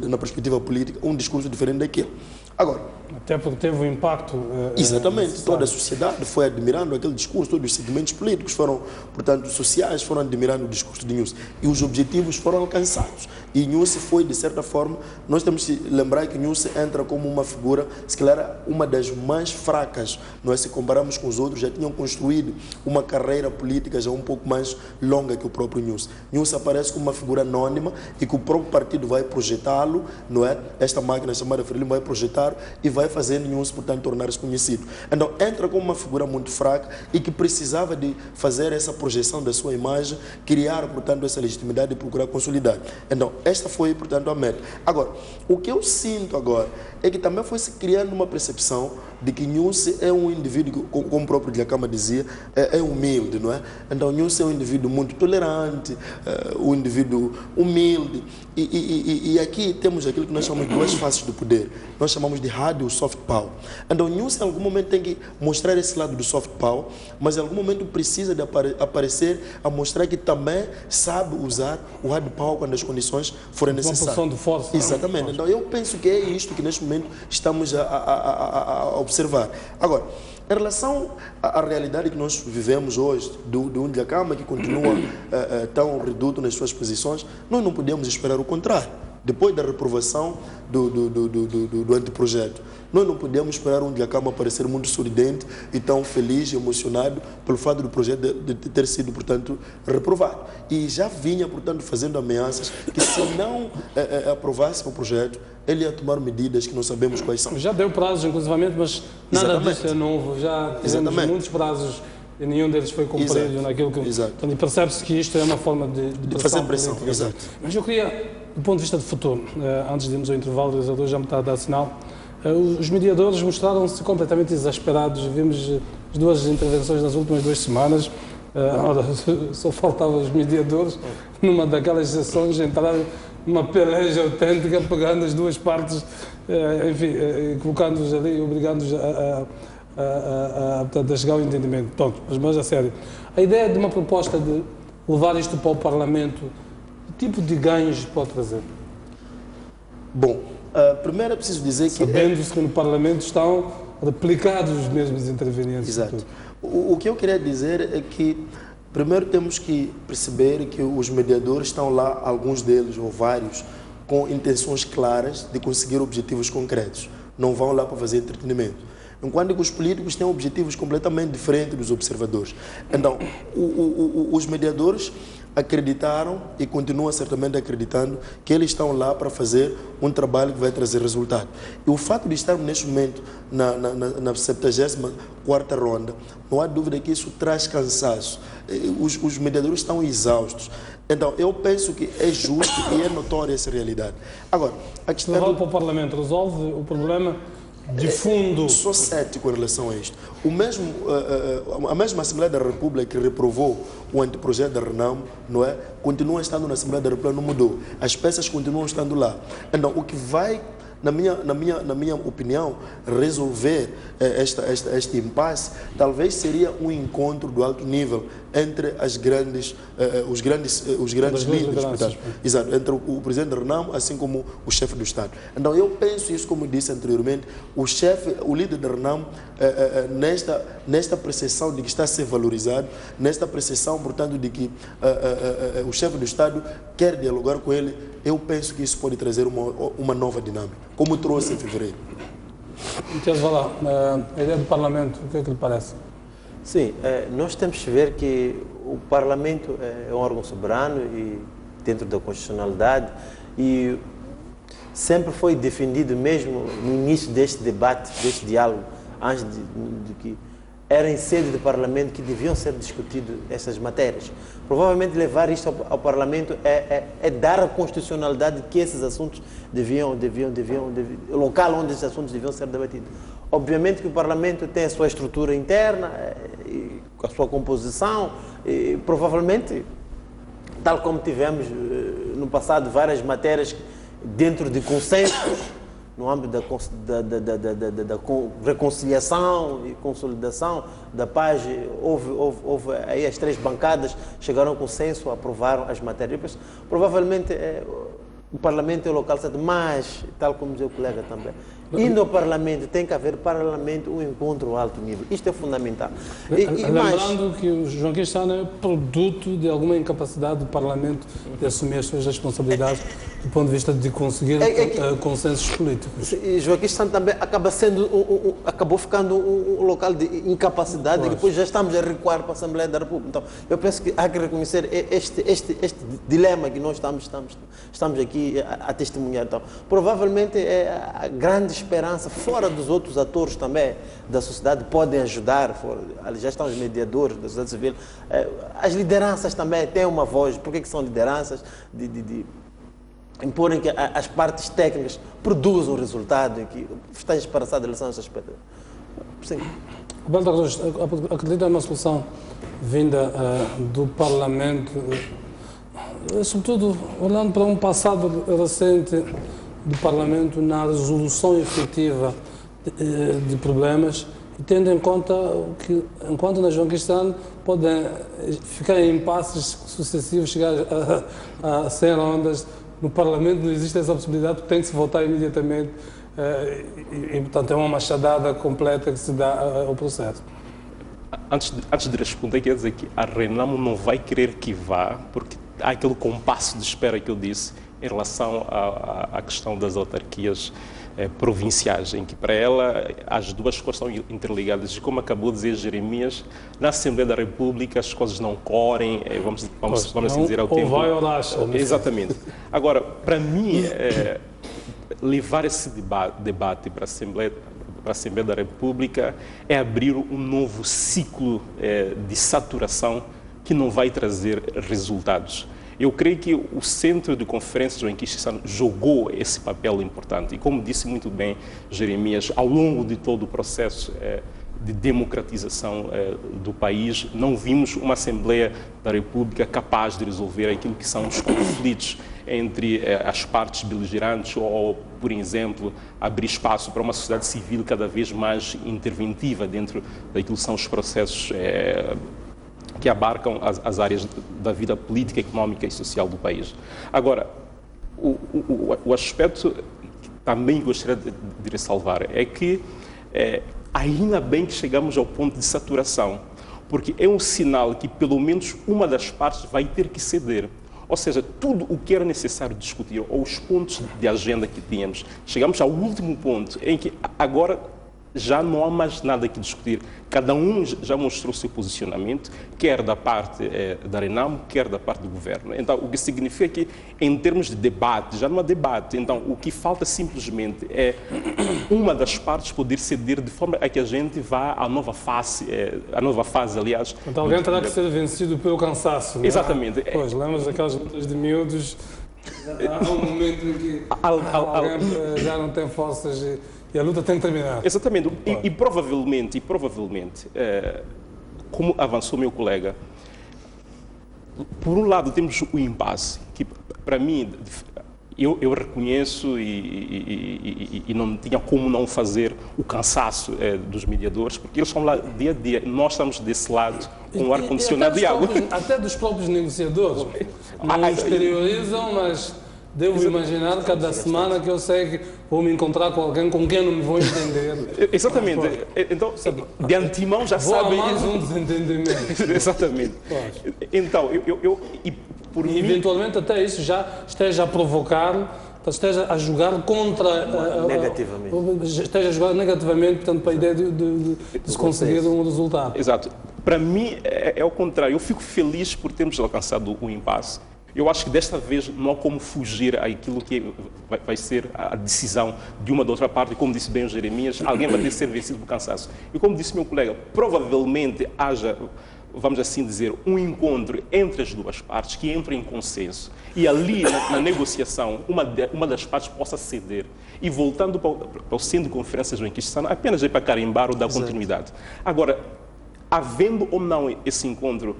na perspectiva política, um discurso diferente daquele. Agora, até porque teve um impacto... exatamente, toda a sociedade foi admirando aquele discurso, todos os segmentos políticos foram, portanto, sociais, foram admirando o discurso de Nunes. E os objetivos foram alcançados. E Nunes foi, de certa forma, nós temos que lembrar que Nunes entra como uma figura, se calhar, uma das mais fracas. Nós, se compararmos com os outros, já tinham construído uma carreira política já um pouco mais longa que o próprio Nunes. Nunes aparece como uma figura anônima e que o próprio partido vai projetá-lo, não é? Esta máquina chamada Frelimo vai projetar e vai fazer Nunes, portanto, tornar-se conhecido. Então, entra como uma figura muito fraca e que precisava de fazer essa projeção da sua imagem, criar, portanto, essa legitimidade e procurar consolidar. Então, esta foi, portanto, a meta. Agora, o que eu sinto agora é que também foi se criando uma percepção de que Nunes é um indivíduo, como o próprio Dhlakama dizia, é humilde, não é? Então, Nunes é um indivíduo muito tolerante, um indivíduo humilde. E aqui temos aquilo que nós chamamos de duas faces do poder. Nós chamamos chamamos de hard ou soft power. Então, o News em algum momento tem que mostrar esse lado do soft power, mas em algum momento precisa de aparecer a mostrar que também sabe usar o hard power quando as condições forem necessárias. Uma posição de força. Exatamente. Então, eu penso que é isto que neste momento estamos a observar. Agora, em relação à realidade que nós vivemos hoje, do Ndhlakama, que continua tão reduto nas suas posições, nós não podemos esperar o contrário. Depois da reprovação do anteprojeto, nós não podemos esperar um Ndhlakama aparecer muito sorridente e tão feliz e emocionado pelo fato do projeto de ter sido, portanto, reprovado. E já vinha, portanto, fazendo ameaças que se não aprovasse o projeto, ele ia tomar medidas que não sabemos quais são. Já deu prazos, inclusivamente, mas nada Exatamente. disso é novo. Já tivemos Exatamente. muitos prazos e nenhum deles foi cumprido. Exato. Naquilo que... Exato. Então, percebe-se que isto é uma forma de fazer pressão. política. Exato. Mas eu queria, do ponto de vista de futuro, antes de irmos ao intervalo, o realizador já me está a dar sinal, os mediadores mostraram-se completamente exasperados. Vimos as duas intervenções nas últimas 2 semanas. Ora, só faltavam os mediadores, numa daquelas sessões, entrarem numa peleja autêntica, pegando as duas partes, enfim, colocando-os ali, obrigando-os a chegar ao entendimento. Pronto, mas a sério. A ideia de uma proposta de levar isto para o Parlamento, que tipo de ganhos pode trazer? Bom, primeiro é preciso dizer que... Sabendo-se que no Parlamento estão replicados os mesmos intervenientes. Exato. O que eu queria dizer é que, primeiro temos que perceber que os mediadores estão lá, alguns deles, ou vários, com intenções claras de conseguir objetivos concretos. Não vão lá para fazer entretenimento. Enquanto que os políticos têm objetivos completamente diferentes dos observadores. Então, os mediadores acreditaram e continuam certamente acreditando que eles estão lá para fazer um trabalho que vai trazer resultado. E o fato de estarmos neste momento na 74ª ronda, não há dúvida que isso traz cansaço. Os mediadores estão exaustos. Então, eu penso que é justo e é notória essa realidade. Agora, a questão... Levar para o Parlamento resolve o problema de fundo. Sou cético em relação a isto. A mesma Assembleia da República que reprovou o anteprojeto da Renamo, não é? Continua estando na Assembleia da República, não mudou. As peças continuam estando lá. Então, o que vai, na minha opinião, resolver este impasse, talvez seria um encontro do alto nível entre os grandes líderes, portanto, exato, entre o presidente da Renamo, assim como o chefe do Estado. Então, eu penso isso, como disse anteriormente, o líder da Renamo, nesta percepção de que está a ser valorizado, nesta percepção, portanto, de que o chefe do Estado quer dialogar com ele, eu penso que isso pode trazer uma nova dinâmica, como trouxe em fevereiro. Então, vá lá, a ideia do Parlamento, o que é que lhe parece? Sim, nós temos que ver que o Parlamento é um órgão soberano e dentro da constitucionalidade e sempre foi defendido mesmo no início deste debate, deste diálogo, antes de que era em sede do Parlamento que deviam ser discutidas essas matérias. Provavelmente levar isto ao Parlamento é dar a constitucionalidade que esses assuntos o local onde esses assuntos deviam ser debatidos. Obviamente que o Parlamento tem a sua estrutura interna, com a sua composição, e provavelmente, tal como tivemos no passado várias matérias dentro de consensos, no âmbito da reconciliação e consolidação da paz, houve aí as 3 bancadas, chegaram ao consenso, aprovaram as matérias. Provavelmente o Parlamento é o local certo, mas, tal como dizia o colega também, indo ao Parlamento, tem que haver Parlamento, um encontro a alto nível. Isto é fundamental. Lembrando que o João Quintana é produto de alguma incapacidade do Parlamento de assumir as suas responsabilidades do ponto de vista de conseguir consensos políticos. E João Quintana também acabou ficando um local de incapacidade e depois já estamos a recuar para a Assembleia da República. Então, eu penso que há que reconhecer este dilema que nós estamos aqui a testemunhar. Então, provavelmente a grande esperança, fora dos outros atores também da sociedade, podem ajudar, já estão os mediadores da sociedade civil, as lideranças também têm uma voz. Por que são lideranças? De imporem que as partes técnicas produzam o resultado e que esteja esperançado em relação a esse aspecto. Sim. Roberto Arroz, acredita numa solução vinda do Parlamento, sobretudo olhando para um passado recente do Parlamento na resolução efetiva de problemas, e tendo em conta que, enquanto na João Cristiano podem ficar em impasses sucessivos, chegar a 100 rondas, no Parlamento não existe essa possibilidade, porque tem que se votar imediatamente, e portanto é uma machadada completa que se dá ao processo. Antes de responder, quer dizer que a Renamo não vai querer que vá, porque há aquele compasso de espera que eu disse em relação à questão das autarquias provinciais, em que para ela as duas coisas estão interligadas. E como acabou de dizer Jeremias, na Assembleia da República as coisas não correm, vamos assim dizer ao tempo. Ou vai ou racha. Exatamente. Agora, para mim, levar esse debate para a Assembleia da República é abrir um novo ciclo de saturação que não vai trazer resultados. Eu creio que o Centro de Conferências João Cristiano jogou esse papel importante. E como disse muito bem Jeremias, ao longo de todo o processo de democratização do país, não vimos uma Assembleia da República capaz de resolver aquilo que são os conflitos entre as partes beligerantes ou, por exemplo, abrir espaço para uma sociedade civil cada vez mais interventiva dentro daquilo que são os processos que abarcam as áreas da vida política, económica e social do país. Agora, o aspecto que também gostaria de ressalvar é que ainda bem que chegamos ao ponto de saturação, porque é um sinal que pelo menos uma das partes vai ter que ceder. Ou seja, tudo o que era necessário discutir, ou os pontos de agenda que tínhamos, chegamos ao último ponto em que agora já não há mais nada que discutir. Cada um já mostrou o seu posicionamento, quer da parte da Renamo, quer da parte do governo. Então, o que significa que, em termos de debate, já não há debate. Então, o que falta simplesmente é uma das partes poder ceder de forma a que a gente vá à nova fase, aliás. Então, alguém terá que ser vencido pelo cansaço, não é? Exatamente. Pois, lembras daquelas lutas de miúdos, há um momento em que alguém já não tem forças e a luta tem que terminar. Exatamente. E provavelmente, como avançou meu colega, por um lado temos o impasse, que para mim, eu reconheço e não tinha como não fazer o cansaço dos mediadores, porque eles estão lá dia a dia, nós estamos desse lado com o ar-condicionado e água. Até dos próprios negociadores. Não exteriorizam, mas devo imaginar cada semana que eu sei que vou me encontrar com alguém com quem não me vou entender. Exatamente. Então, de antemão já sabem. Vou a mais um desentendimento. Exatamente. Então, por mim, eventualmente até isso já esteja a provocar, esteja a jogar contra... negativamente. Esteja a jogar negativamente, portanto, para a ideia de se conseguir um resultado. Exato. Para mim, é o contrário. Eu fico feliz por termos alcançado o impasse. Eu acho que desta vez não há como fugir àquilo que vai ser a decisão de uma ou da outra parte. E como disse bem o Jeremias, alguém vai ter que ser vencido por cansaço. E como disse meu colega, provavelmente haja, vamos assim dizer, um encontro entre as duas partes que entre em consenso. E ali, na negociação, uma das partes possa ceder. E voltando para o Centro de Conferências João Cristiano, apenas para carimbar ou dar continuidade. Agora, havendo ou não esse encontro,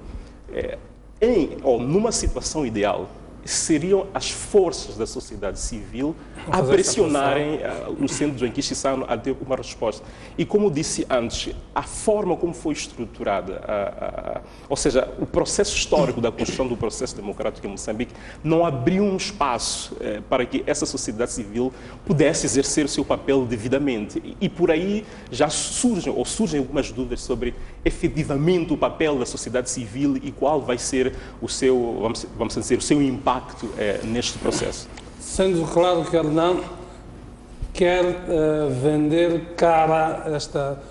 numa situação ideal, seriam as forças da sociedade civil a pressionarem o Centro de João Cristiano a ter uma resposta. E como disse antes, a forma como foi estruturada, ou seja, o processo histórico da construção do processo democrático em Moçambique não abriu um espaço para que essa sociedade civil pudesse exercer o seu papel devidamente. E por aí já surgem algumas dúvidas sobre efetivamente o papel da sociedade civil e qual vai ser o seu, vamos dizer, o seu impacto neste processo. Sendo claro que a Renamo quer vender cara esta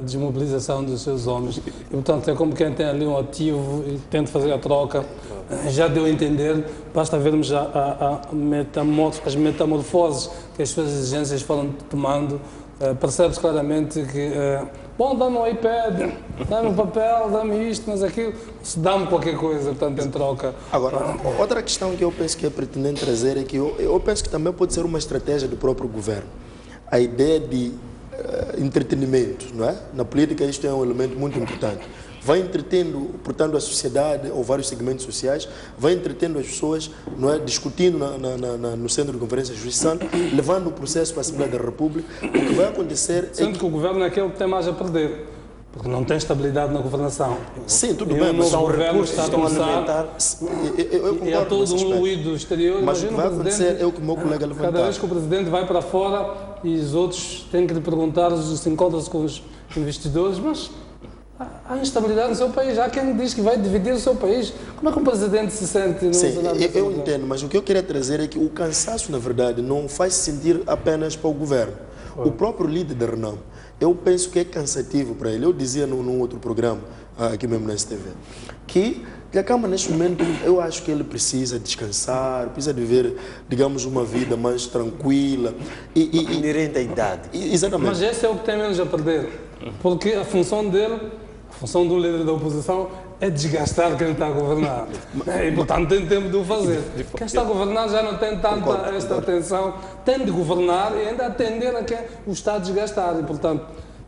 desmobilização dos seus homens. E, portanto, é como quem tem ali um ativo e tenta fazer a troca. Já deu a entender, basta vermos as metamorfoses que as suas exigências foram tomando. Percebe-se claramente que, dá-me um iPad, dá-me um papel, dá-me isto, mas aquilo, se dá-me qualquer coisa, portanto, em troca. Agora, outra questão que eu penso que é pertinente trazer é que eu penso que também pode ser uma estratégia do próprio governo. A ideia de entretenimento, não é? Na política isto é um elemento muito importante. vai entretendo, portanto, a sociedade ou vários segmentos sociais, vai entretendo as pessoas, não é, discutindo no Centro de Conferência de Justiça Santo, levando o processo para a Assembleia da República. O que vai acontecer Sendo que o governo é aquele que tem mais a perder, porque não tem estabilidade na governação. Sim, tudo E bem, o mas novo os governo recursos está a estão a começar, alimentar. Eu e há concordo todo nesse um aspecto. ruído exterior. Mas o que Imagina vai o acontecer presidente, é o que o meu colega levantar. cada vez que o presidente vai para fora e os outros têm que lhe perguntar, se encontra-se com os investidores, mas há instabilidade no seu país. Há quem diz que vai dividir o seu país. Como é que o presidente se sente no Sim, cenário eu entendo, mas o que eu queria trazer é que o cansaço, na verdade, não faz sentir apenas para o governo. O próprio líder da Renamo, eu penso que é cansativo para ele. Eu dizia num outro programa, aqui mesmo na STV, que a Câmara, neste momento, eu acho que ele precisa descansar, precisa de viver, digamos, uma vida mais tranquila. Inerente à idade. Exatamente. Mas esse é o que tem menos a perder. Porque a função dele, a função do líder da oposição, é desgastar quem está a governar. E, portanto, tem tempo de o fazer. Quem está a governar já não tem tanta esta atenção. Tem de governar e ainda atender a quem o está a desgastar. E, portanto,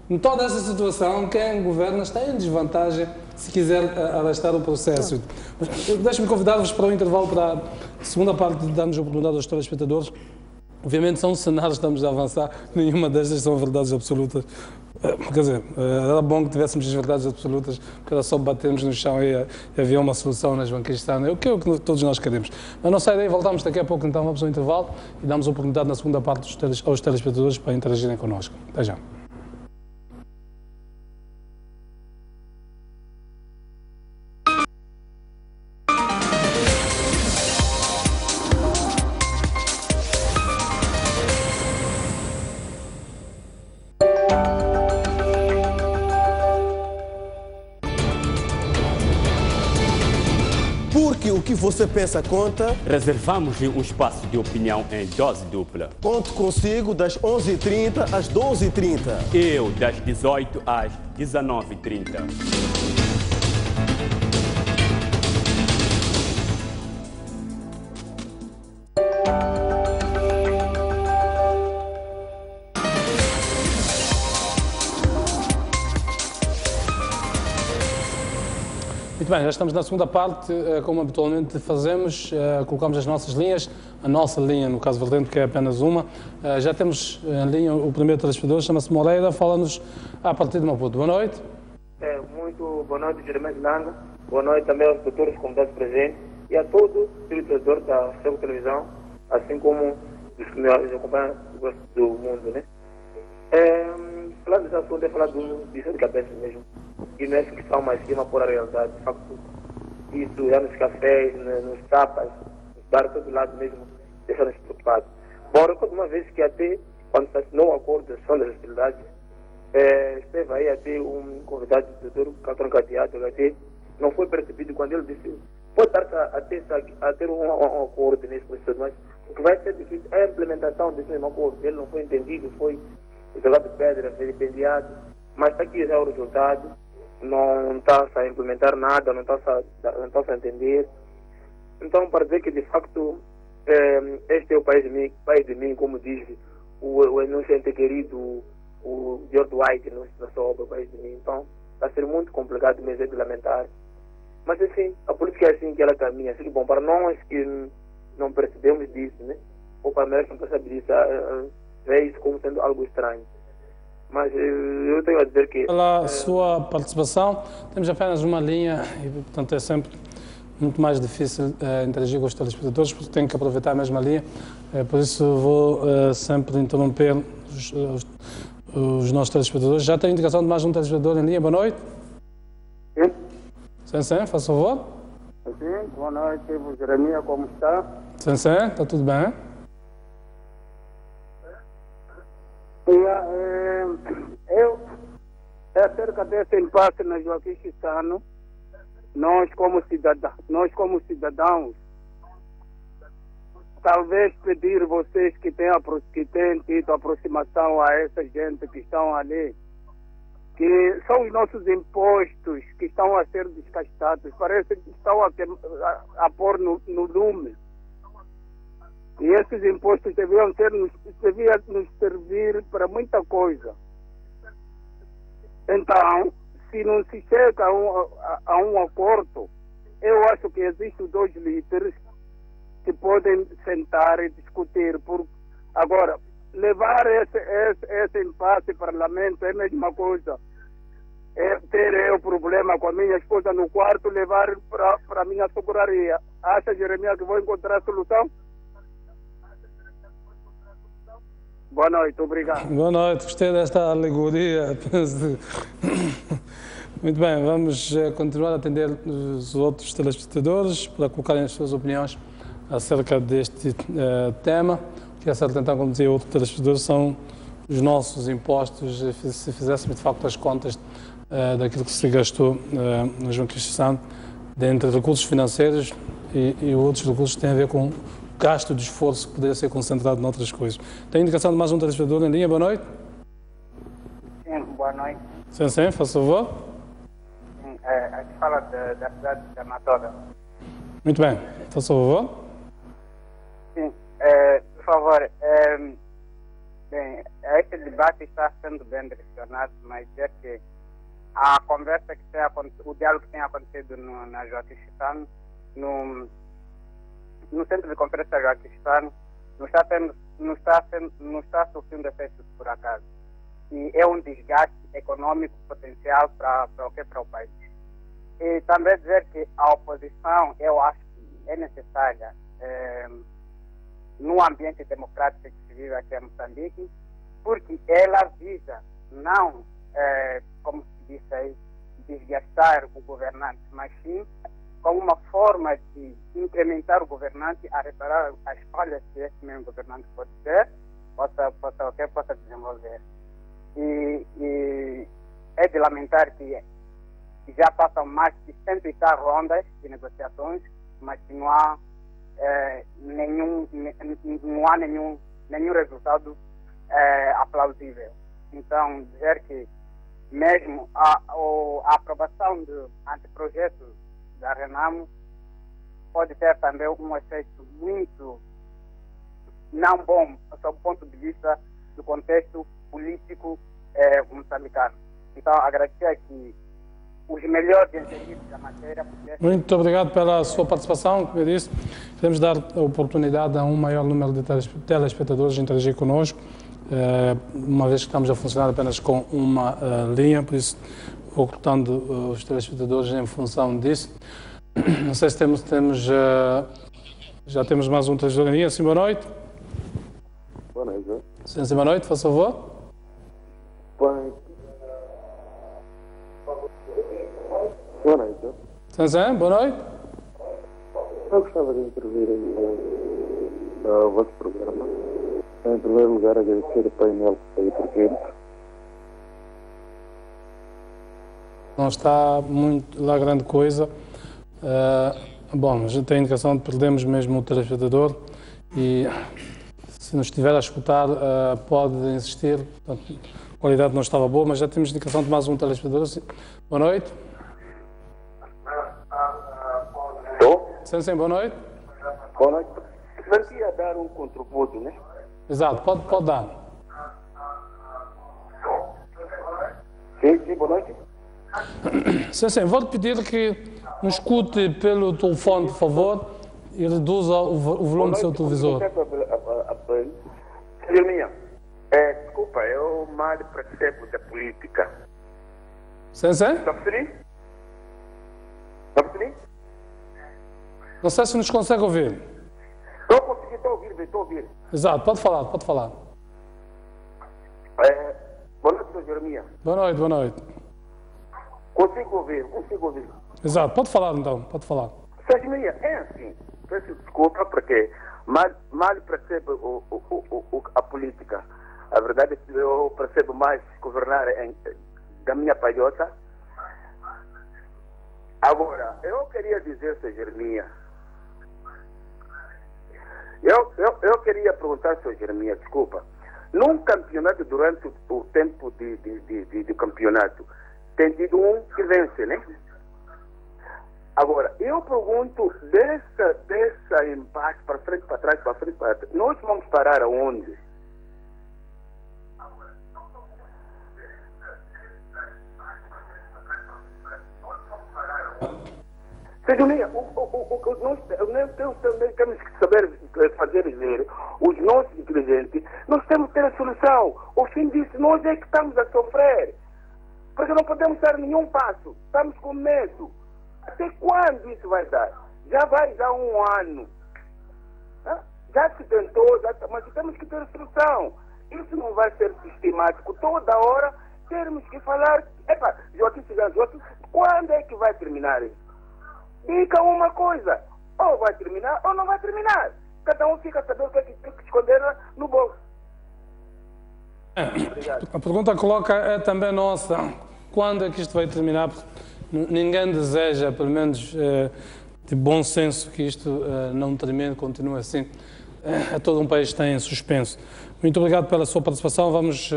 em toda essa situação, quem governa está em desvantagem se quiser arrastar o processo. Deixe-me convidar-vos para o intervalo, para a segunda parte de darmos a oportunidade aos telespectadores. Obviamente são cenários que estamos a avançar, nenhuma destas são verdades absolutas. Quer dizer, era bom que tivéssemos as verdades absolutas, porque era só batermos no chão e havia uma solução nas banquistas. É o que todos nós queremos. Mas não sai daí, voltamos daqui a pouco, então vamos ao intervalo e damos a oportunidade na segunda parte aos telespectadores para interagirem connosco. Até já. Porque o que você pensa conta. Reservamos-lhe um espaço de opinião em dose dupla. Conto consigo das 11h30 às 12h30. Eu, das 18 às 19h30. Muito bem, já estamos na segunda parte, como habitualmente fazemos, colocamos as nossas linhas, a nossa linha, no caso Vertente, que é apenas uma. Já temos em linha o primeiro telespectador, chama-se Moreira, fala-nos a partir de Maputo. Boa noite. Muito boa noite, Jeremias Langa. Boa noite também aos doutores convidados presentes e a todo o telespectador da Cego Televisão, assim como os que me acompanham do resto do mundo, né? Falar desse assunto é falar do bicho de cabeça mesmo. E não é ficção, mas sim uma pura realidade. De facto, isso já nos cafés, nos tapas, nos bares, todo lado mesmo, deixa-nos preocupados. Bom, recordo uma vez que até, quando se assinou o acordo de sessão das hostilidades, esteve aí até um convidado do Dr. Catron Cateado, até não foi percebido quando ele disse pode estar a ter um acordo nesse processo, mas o que vai ser difícil é a implementação desse mesmo acordo. Ele não foi entendido, foi jogado de pedra, vilipendiado, mas está aqui já o resultado, não está a implementar nada, não está a entender. Então, para dizer que de facto este é o país de mim, como diz o inocente querido, o George White na sua obra, o país de mim. Então, está a ser muito complicado mesmo de lamentar. Mas assim, a política é assim que ela caminha. Assim, bom, para nós que não percebemos disso, né? Ou para nós que não percebemos disso, vê isso como sendo algo estranho. Mas eu tenho a dizer que... Pela sua participação, temos apenas uma linha e, portanto, é sempre muito mais difícil interagir com os telespectadores, porque tenho que aproveitar a mesma linha. Por isso vou sempre interromper os nossos telespectadores. Já tem indicação de mais um telespectador em linha. Boa noite. Sim. Sim, faz favor. Sim, boa noite, Jeremias, como está? Sim, está tudo bem? Acerca desse impasse na Joaquim Chissano, nós como cidadãos, talvez pedir vocês que têm tido aproximação a essa gente que estão ali, que são os nossos impostos que estão a ser desgastados, parece que estão a pôr no lume. E esses impostos deviam nos servir para muita coisa. Então, se não se chega a um acordo, eu acho que existem dois líderes que podem sentar e discutir. Agora, levar esse impasse para o parlamento é a mesma coisa. É ter eu problema com a minha esposa no quarto, levar para a minha seguraria. Acha, Jeremias, que vou encontrar solução? Boa noite, obrigado. Boa noite, gostei desta alegoria. Muito bem, vamos continuar a atender os outros telespectadores para colocarem as suas opiniões acerca deste tema, que é certo, então, como dizia outro telespectador, são os nossos impostos, se fizéssemos de facto as contas daquilo que se gastou na João Cristo Santo, dentre recursos financeiros e outros recursos que têm a ver com gasto de esforço que poderia ser concentrado noutras coisas. Tem indicação de mais um telespectador em linha? Boa noite. Sim, boa noite. Sim, faz favor. Aqui fala da cidade de Amatoga. Muito bem, faz favor. Sim, por favor, bem, este debate está sendo bem direcionado, mas é que a conversa que tem acontecido, o diálogo que tem acontecido na Joaquim Chissano, no centro de conferência Joaquim Chissano, não está sofrendo efeitos por acaso. E é um desgaste econômico potencial para o país. E também dizer que a oposição, eu acho que é necessária no ambiente democrático que se vive aqui em Moçambique, porque ela visa não, como se diz aí, desgastar o governante, mas sim como uma forma de incrementar o governante a reparar as falhas que esse mesmo governante pode ter, possa desenvolver. E é de lamentar que já passam mais de 100 rondas de negociações, mas que não há nenhum resultado aplausível. Então, dizer que mesmo a aprovação do anteprojeto da Renamo pode ter também um efeito muito não bom, sob o ponto de vista do contexto político moçambicano. Então, agradecer aqui os melhores entendidos da matéria. Muito obrigado pela sua participação. Como eu disse, queremos dar a oportunidade a um maior número de telespectadores de interagir connosco, uma vez que estamos a funcionar apenas com uma linha, por isso vou cortando os telespectadores em função disso. Não sei se já temos mais um telespectador em linha. Sim, boa noite. Boa noite. Sim, boa noite, faz favor. Boa noite. Boa noite. Sim, boa noite. Eu gostava de intervir no vosso programa. Em primeiro lugar, agradecer o painel que está aí presente. Não está muito lá grande coisa. Bom, a gente tem a indicação de perdermos mesmo o telespectador e se nos estiver a escutar pode insistir. Portanto, a qualidade não estava boa, mas já temos indicação de mais um telespectador. Boa noite. Estou? Sim, boa noite. Boa noite. Queria dar um contributo, né? Exato, pode dar. Sim, boa noite. Sim, vou-lhe pedir que nos escute pelo telefone, por favor, e reduza o volume do seu televisor. Filminha, desculpa, eu mal percebo da política. Sim? Está a perceber? Está a perceber? Não sei se nos consegue ouvir. Estou conseguindo, estou a ouvir. Exato, pode falar. Boa noite, Sr. Jeremias. Boa noite. Consigo ouvir. Exato, pode falar então, pode falar. Sr. Jeremias, é assim, peço desculpa porque mal percebo a política. A verdade é que eu percebo mais governar da minha palhota. Agora, eu queria dizer, Sr. Jeremias, eu queria perguntar, Sr. Jeremias, desculpa, num campeonato, durante o tempo de campeonato, tem tido um que vence, né? Agora, eu pergunto, dessa empate para frente, para trás, nós vamos parar aonde? Sejonia, nós temos que saber fazer ler os nossos inteligentes, nós temos que ter a solução. O fim disso, nós é que estamos a sofrer. Porque não podemos dar nenhum passo. Estamos com medo. Até quando isso vai dar? Já vai dar um ano. Já se tentou, mas temos que ter solução. Isso não vai ser sistemático. Toda hora temos que falar. Epa, Joaquim, quando é que vai terminar isso? Diga uma coisa. Ou vai terminar ou não vai terminar. Cada um fica sabendo o que é que tem que esconder no bolso. A pergunta que coloca é também nossa. Quando é que isto vai terminar? Ninguém deseja, pelo menos de bom senso, que isto não termine, continue assim. Todo um país está em suspenso. Muito obrigado pela sua participação. Vamos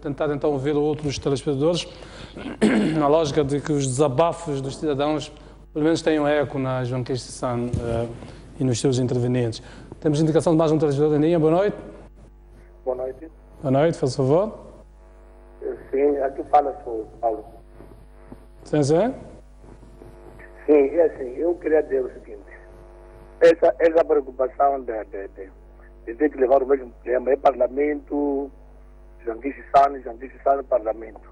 tentar então ouvir outros telespectadores, na lógica de que os desabafos dos cidadãos pelo menos tenham eco na João San e nos seus intervenientes. Temos indicação de mais um telespectador em linha. Boa noite. Boa noite. Boa noite, faz favor. Sim, aqui fala o Paulo. Sim, sim. Sim, é assim, eu queria dizer o seguinte. Essa preocupação de ter que levar o mesmo tema é Parlamento, Janguiche San, Parlamento.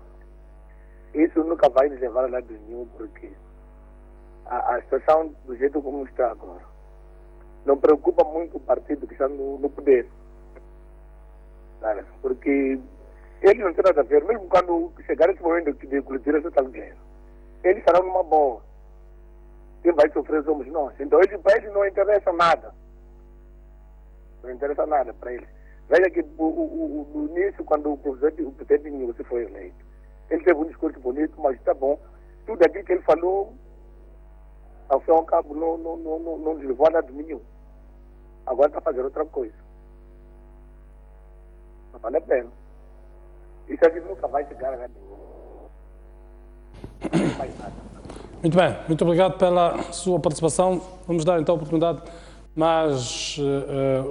Isso nunca vai nos levar a lado nenhum, porque a situação do jeito como está agora não preocupa muito o partido que está no poder. Porque ele não tem nada a ver, mesmo quando chegar esse momento de cultura essa dinheiro, ele estará numa boa. Quem vai sofrer somos nós. Então para ele não interessa nada. Não interessa nada para ele. Veja que no início, quando o presidente Nilson foi eleito, ele teve um discurso bonito, mas está bom. Tudo aquilo que ele falou, ao fim e ao cabo, não nos levou a nada nenhum. Agora está fazendo outra coisa. Não vale a pena. Isso aqui nunca vai chegar a nada nenhum. Não faz nada. Muito bem, muito obrigado pela sua participação. Vamos dar então a oportunidade mais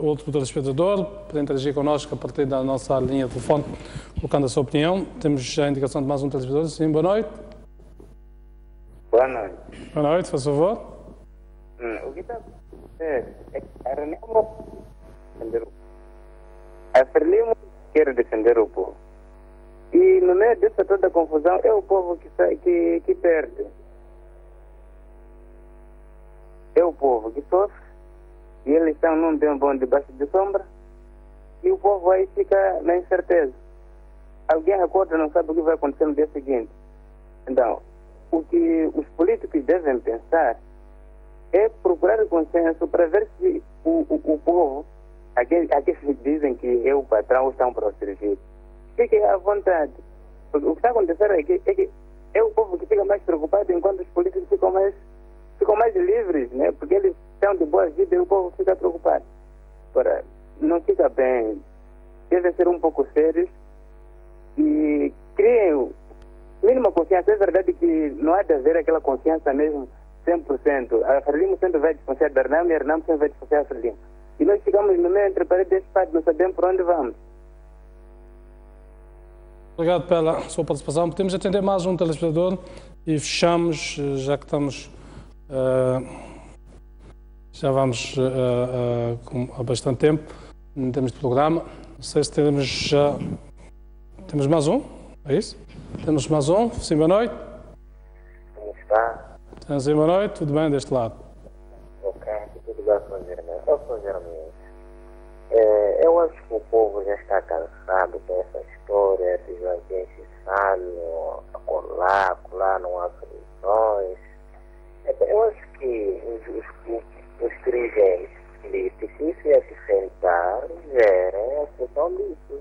outro telespectador para interagir connosco a partir da nossa linha de telefone, colocando a sua opinião. Temos já a indicação de mais um telespectador. Sim, boa noite. Boa noite. Boa noite, faz favor. O que está a Frelimo quer defender o povo. E no meio dessa toda confusão é o povo que perde. É o povo que sofre. E eles estão num bem bom debaixo de sombra. E o povo aí fica na incerteza. Alguém acorda e não sabe o que vai acontecer no dia seguinte. Então, o que os políticos devem pensar é procurar consenso para ver se o povo, aqueles que dizem que é o patrão, estão para o serviço, fiquem à vontade. Porque o que está acontecendo é que é o povo que fica mais preocupado, enquanto os políticos ficam mais livres, né? Porque eles estão de boa vida e o povo fica preocupado. Agora, não fica bem. Devem ser um pouco sérios e criem mínima confiança. É verdade que não há de haver aquela confiança mesmo 100%. A Frelimo sempre vai desconfiar da Arnam e a Arnam sempre vai desconfiar da Frelimo. E nós ficamos no meio entre paredes desse parte, não sabemos para onde vamos. Obrigado pela sua participação. Podemos atender mais um telespectador e fechamos, já que estamos... já vamos há bastante tempo em termos de programa. Não sei se temos mais um, é isso? Temos mais um. Sim, boa noite. Como está? Sim, boa noite. Tudo bem deste lado? Ok, tudo bem, Sr. Jeremias. Eu acho que o povo já está cansado dessa história de Joaquim Chissano, colar, não há soluções. Eu acho que os dirigentes políticos é que sentar gerem a solução disso.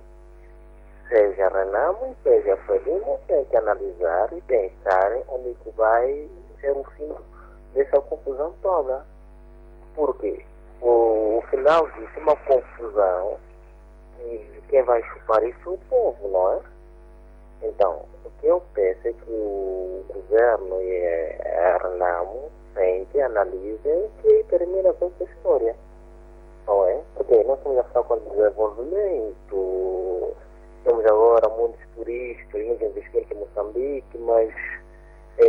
Seja Renamo, seja Frelimo, tem que analisar e pensar onde que vai ser o fim dessa confusão toda. Porque o final disso é uma confusão e quem vai chupar isso é o povo, não é? Então, o que eu penso é que o governo e a Renamo sentem, analisem e terminam com essa história. Não é? Porque nós estamos a falar com o desenvolvimento, temos agora muitos turistas, muitos investimentos em Moçambique, mas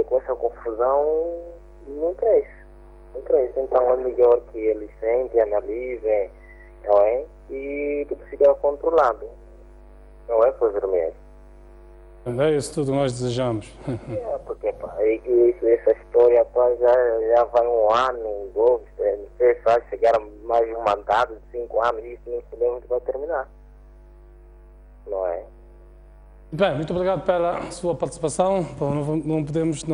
com essa confusão não cresce. Então, isso então é melhor que eles sentem, analisem, não é? E tudo fica controlado. Não é, Sr. Jeremias? É isso tudo que nós desejamos. Porque pá, essa história pá, já vai 1 ano, 2, não sei se vai chegar a mais um mandato de 5 anos e isso não sabemos onde vai terminar. Não é? Bem, muito obrigado pela sua participação. Bom, não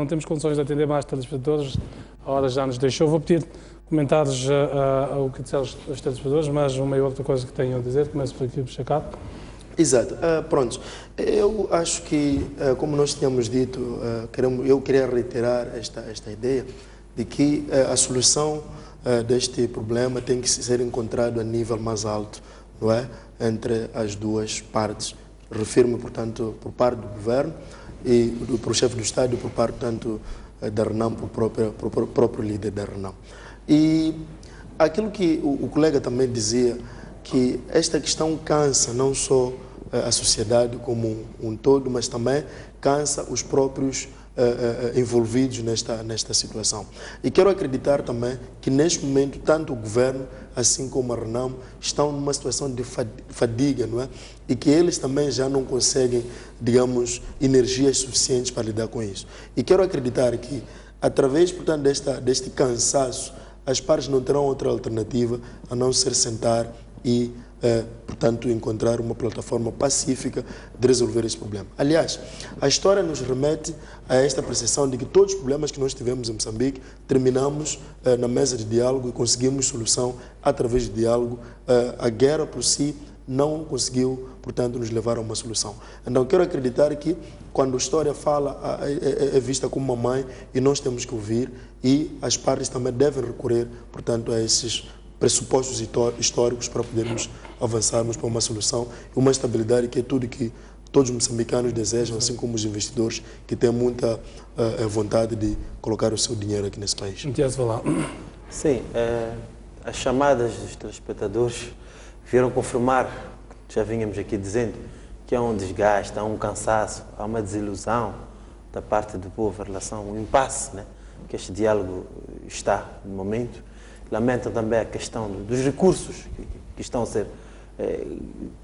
temos condições de atender mais telespectadores. A hora já nos deixou. Vou pedir comentários ao que disseram os telespectadores, mas uma e outra coisa que tenho a dizer. Começo por aqui, por Chacato. Exato. Pronto. Eu acho que, como nós tínhamos dito, eu queria reiterar esta ideia de que a solução deste problema tem que ser encontrada a nível mais alto, não é? Entre as duas partes. Refiro-me, portanto, por parte do governo e para o chefe do Estado e por parte, tanto da RENAM, para o próprio líder da RENAM. E aquilo que o colega também dizia, que esta questão cansa não só a sociedade como um todo, mas também cansa os próprios envolvidos nesta situação. E quero acreditar também que neste momento tanto o governo assim como a RENAM estão numa situação de fadiga, não é? E que eles também já não conseguem, digamos, energias suficientes para lidar com isso. E quero acreditar que através, portanto, deste cansaço, as partes não terão outra alternativa a não ser sentar e portanto, encontrar uma plataforma pacífica de resolver esse problema. Aliás, a história nos remete a esta percepção de que todos os problemas que nós tivemos em Moçambique terminamos na mesa de diálogo e conseguimos solução através do diálogo. A guerra por si não conseguiu, portanto, nos levar a uma solução. Então, quero acreditar que quando a história fala, é vista como uma mãe e nós temos que ouvir e as partes também devem recorrer, portanto, a esses pressupostos históricos para podermos avançarmos para uma solução e uma estabilidade que é tudo que todos os moçambicanos desejam, assim como os investidores que têm muita vontade de colocar o seu dinheiro aqui nesse país. Sim, as chamadas dos telespectadores vieram confirmar, já vínhamos aqui dizendo, que há um desgaste, há um cansaço, há uma desilusão da parte do povo em relação ao impasse, né, que este diálogo está no momento. Lamentam também a questão dos recursos que estão a ser,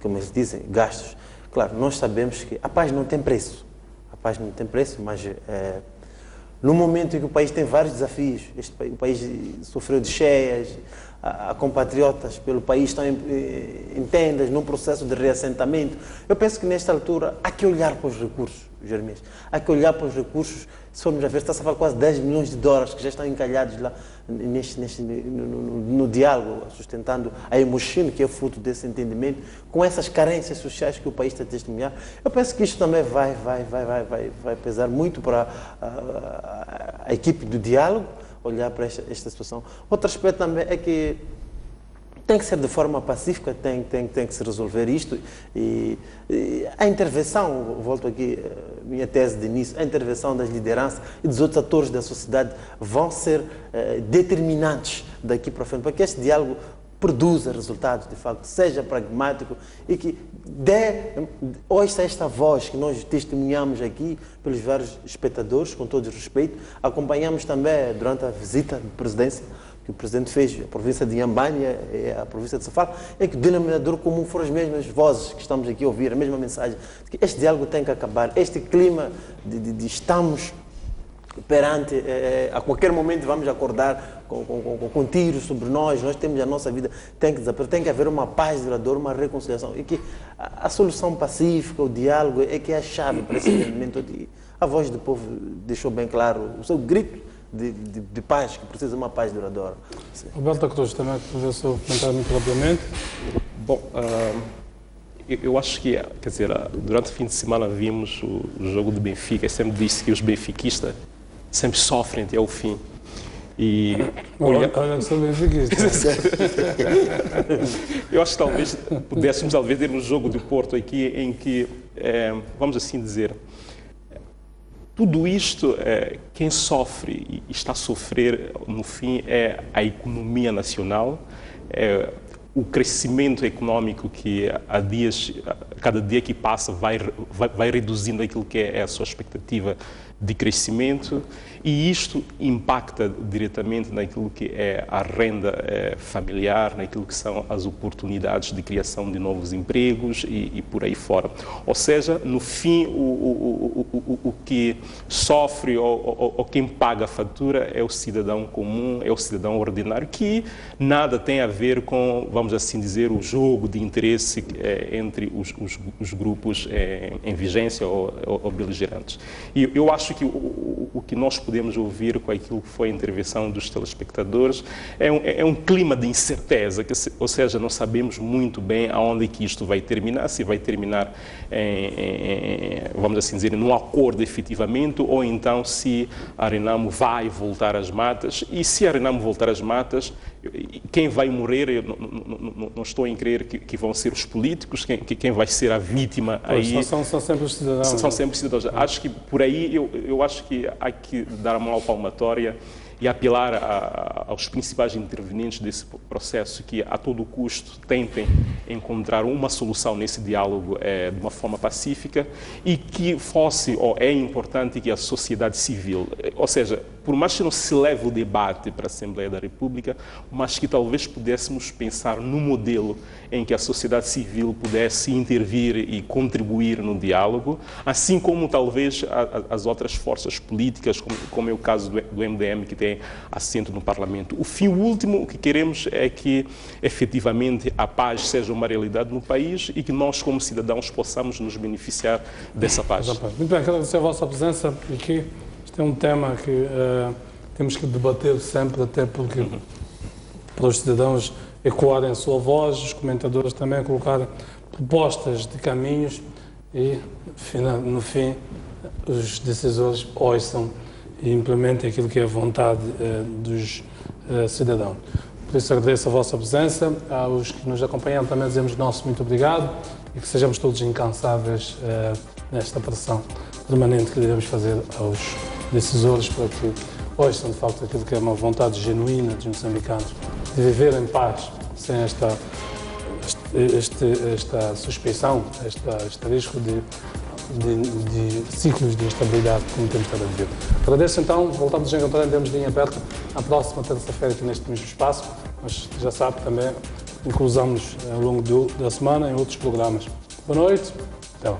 como eles dizem, gastos. Claro, nós sabemos que a paz não tem preço. A paz não tem preço, mas no momento em que o país tem vários desafios, o país sofreu de cheias, há compatriotas pelo país estão em tendas, num processo de reassentamento. Eu penso que nesta altura há que olhar para os recursos, Jeremias. Há que olhar para os recursos. Se formos a ver, está-se a falar quase 10 milhões de dólares que já estão encalhados lá no diálogo, sustentando a Emochino, que é fruto desse entendimento, com essas carências sociais que o país está a testemunhar. Eu penso que isto também vai pesar muito para a equipe do diálogo, olhar para esta situação. Outro aspecto também é que tem que ser de forma pacífica, tem que se resolver isto. E a intervenção, volto aqui, minha tese de início, a intervenção das lideranças e dos outros atores da sociedade vão ser determinantes daqui para frente, para que este diálogo produza resultados, de facto, seja pragmático e que ouça esta voz que nós testemunhamos aqui pelos vários espectadores, com todo o respeito. Acompanhamos também, durante a visita de presidência, que o Presidente fez, a província de Inhambane e a província de Sofala, é que o denominador comum foram as mesmas vozes que estamos aqui a ouvir, a mesma mensagem, de que este diálogo tem que acabar, este clima de estamos perante, a qualquer momento vamos acordar com tiros sobre nós temos a nossa vida, tem que desaparecer, tem que haver uma paz duradoura, uma reconciliação, e que a solução pacífica, o diálogo, é que é a chave para esse entendimento. A voz do povo deixou bem claro o seu grito de paz, que precisa de uma paz duradoura. Roberto Cruz, também para ver o seu comentário muito rapidamente. Bom, eu acho que, quer dizer, durante o fim de semana vimos o jogo do Benfica. Eu sempre disse que os benfiquistas sempre sofrem até o fim. E olha que sou benfiquista. Eu acho que talvez pudéssemos ter um jogo do Porto aqui em que, vamos assim dizer, tudo isto, quem sofre e está a sofrer, no fim, é a economia nacional, o crescimento econômico que há dias cada dia que passa vai reduzindo aquilo que é a sua expectativa de crescimento, e isto impacta diretamente naquilo que é a renda familiar, naquilo que são as oportunidades de criação de novos empregos e por aí fora. Ou seja, no fim, o que sofre ou quem paga a fatura é o cidadão comum, é o cidadão ordinário, que nada tem a ver com, vamos assim dizer, o jogo de interesse entre os grupos em vigência ou beligerantes. E eu acho que o que nós podemos ouvir com aquilo que foi a intervenção dos telespectadores é um clima de incerteza, ou seja, não sabemos muito bem aonde que isto vai terminar, se vai terminar vamos assim dizer, num acordo efetivamente, ou então se a Renamo vai voltar às matas, e se a Renamo voltar às matas, quem vai morrer, eu não estou em crer que vão ser os políticos, quem vai ser a vítima aí... São sempre os cidadãos. São sempre os cidadãos. Acho que por aí, eu acho que há que dar a mão à palmatória e apelar aos principais intervenientes desse processo que, a todo custo, tentem encontrar uma solução nesse diálogo de uma forma pacífica, e que fosse, ou é importante que a sociedade civil, ou seja, por mais que não se leve o debate para a Assembleia da República, mas que talvez pudéssemos pensar no modelo em que a sociedade civil pudesse intervir e contribuir no diálogo, assim como talvez as outras forças políticas, como é o caso do MDM, que tem assento no Parlamento. O fim último, o que queremos é que, efetivamente, a paz seja uma realidade no país e que nós, como cidadãos, possamos nos beneficiar dessa paz. Muito bem, quero agradecer a vossa presença aqui. Este é um tema que temos que debater sempre, até porque para os cidadãos ecoarem a sua voz, os comentadores também colocarem propostas de caminhos e, no fim, os decisores ouçam e implementem aquilo que é a vontade dos cidadãos. Por isso agradeço a vossa presença, aos que nos acompanham também dizemos nosso muito obrigado e que sejamos todos incansáveis nesta pressão permanente que devemos fazer aos decisores para que ouçam de facto aquilo que é uma vontade genuína dos moçambicanos de viver em paz, sem esta suspeição, este risco de ciclos de instabilidade como temos estado a viver. Agradeço então, voltamos a encontrar em termos de linha aberta na próxima terça-feira aqui neste mesmo espaço, mas já sabe também inclusamos ao longo da semana em outros programas. Boa noite, até lá.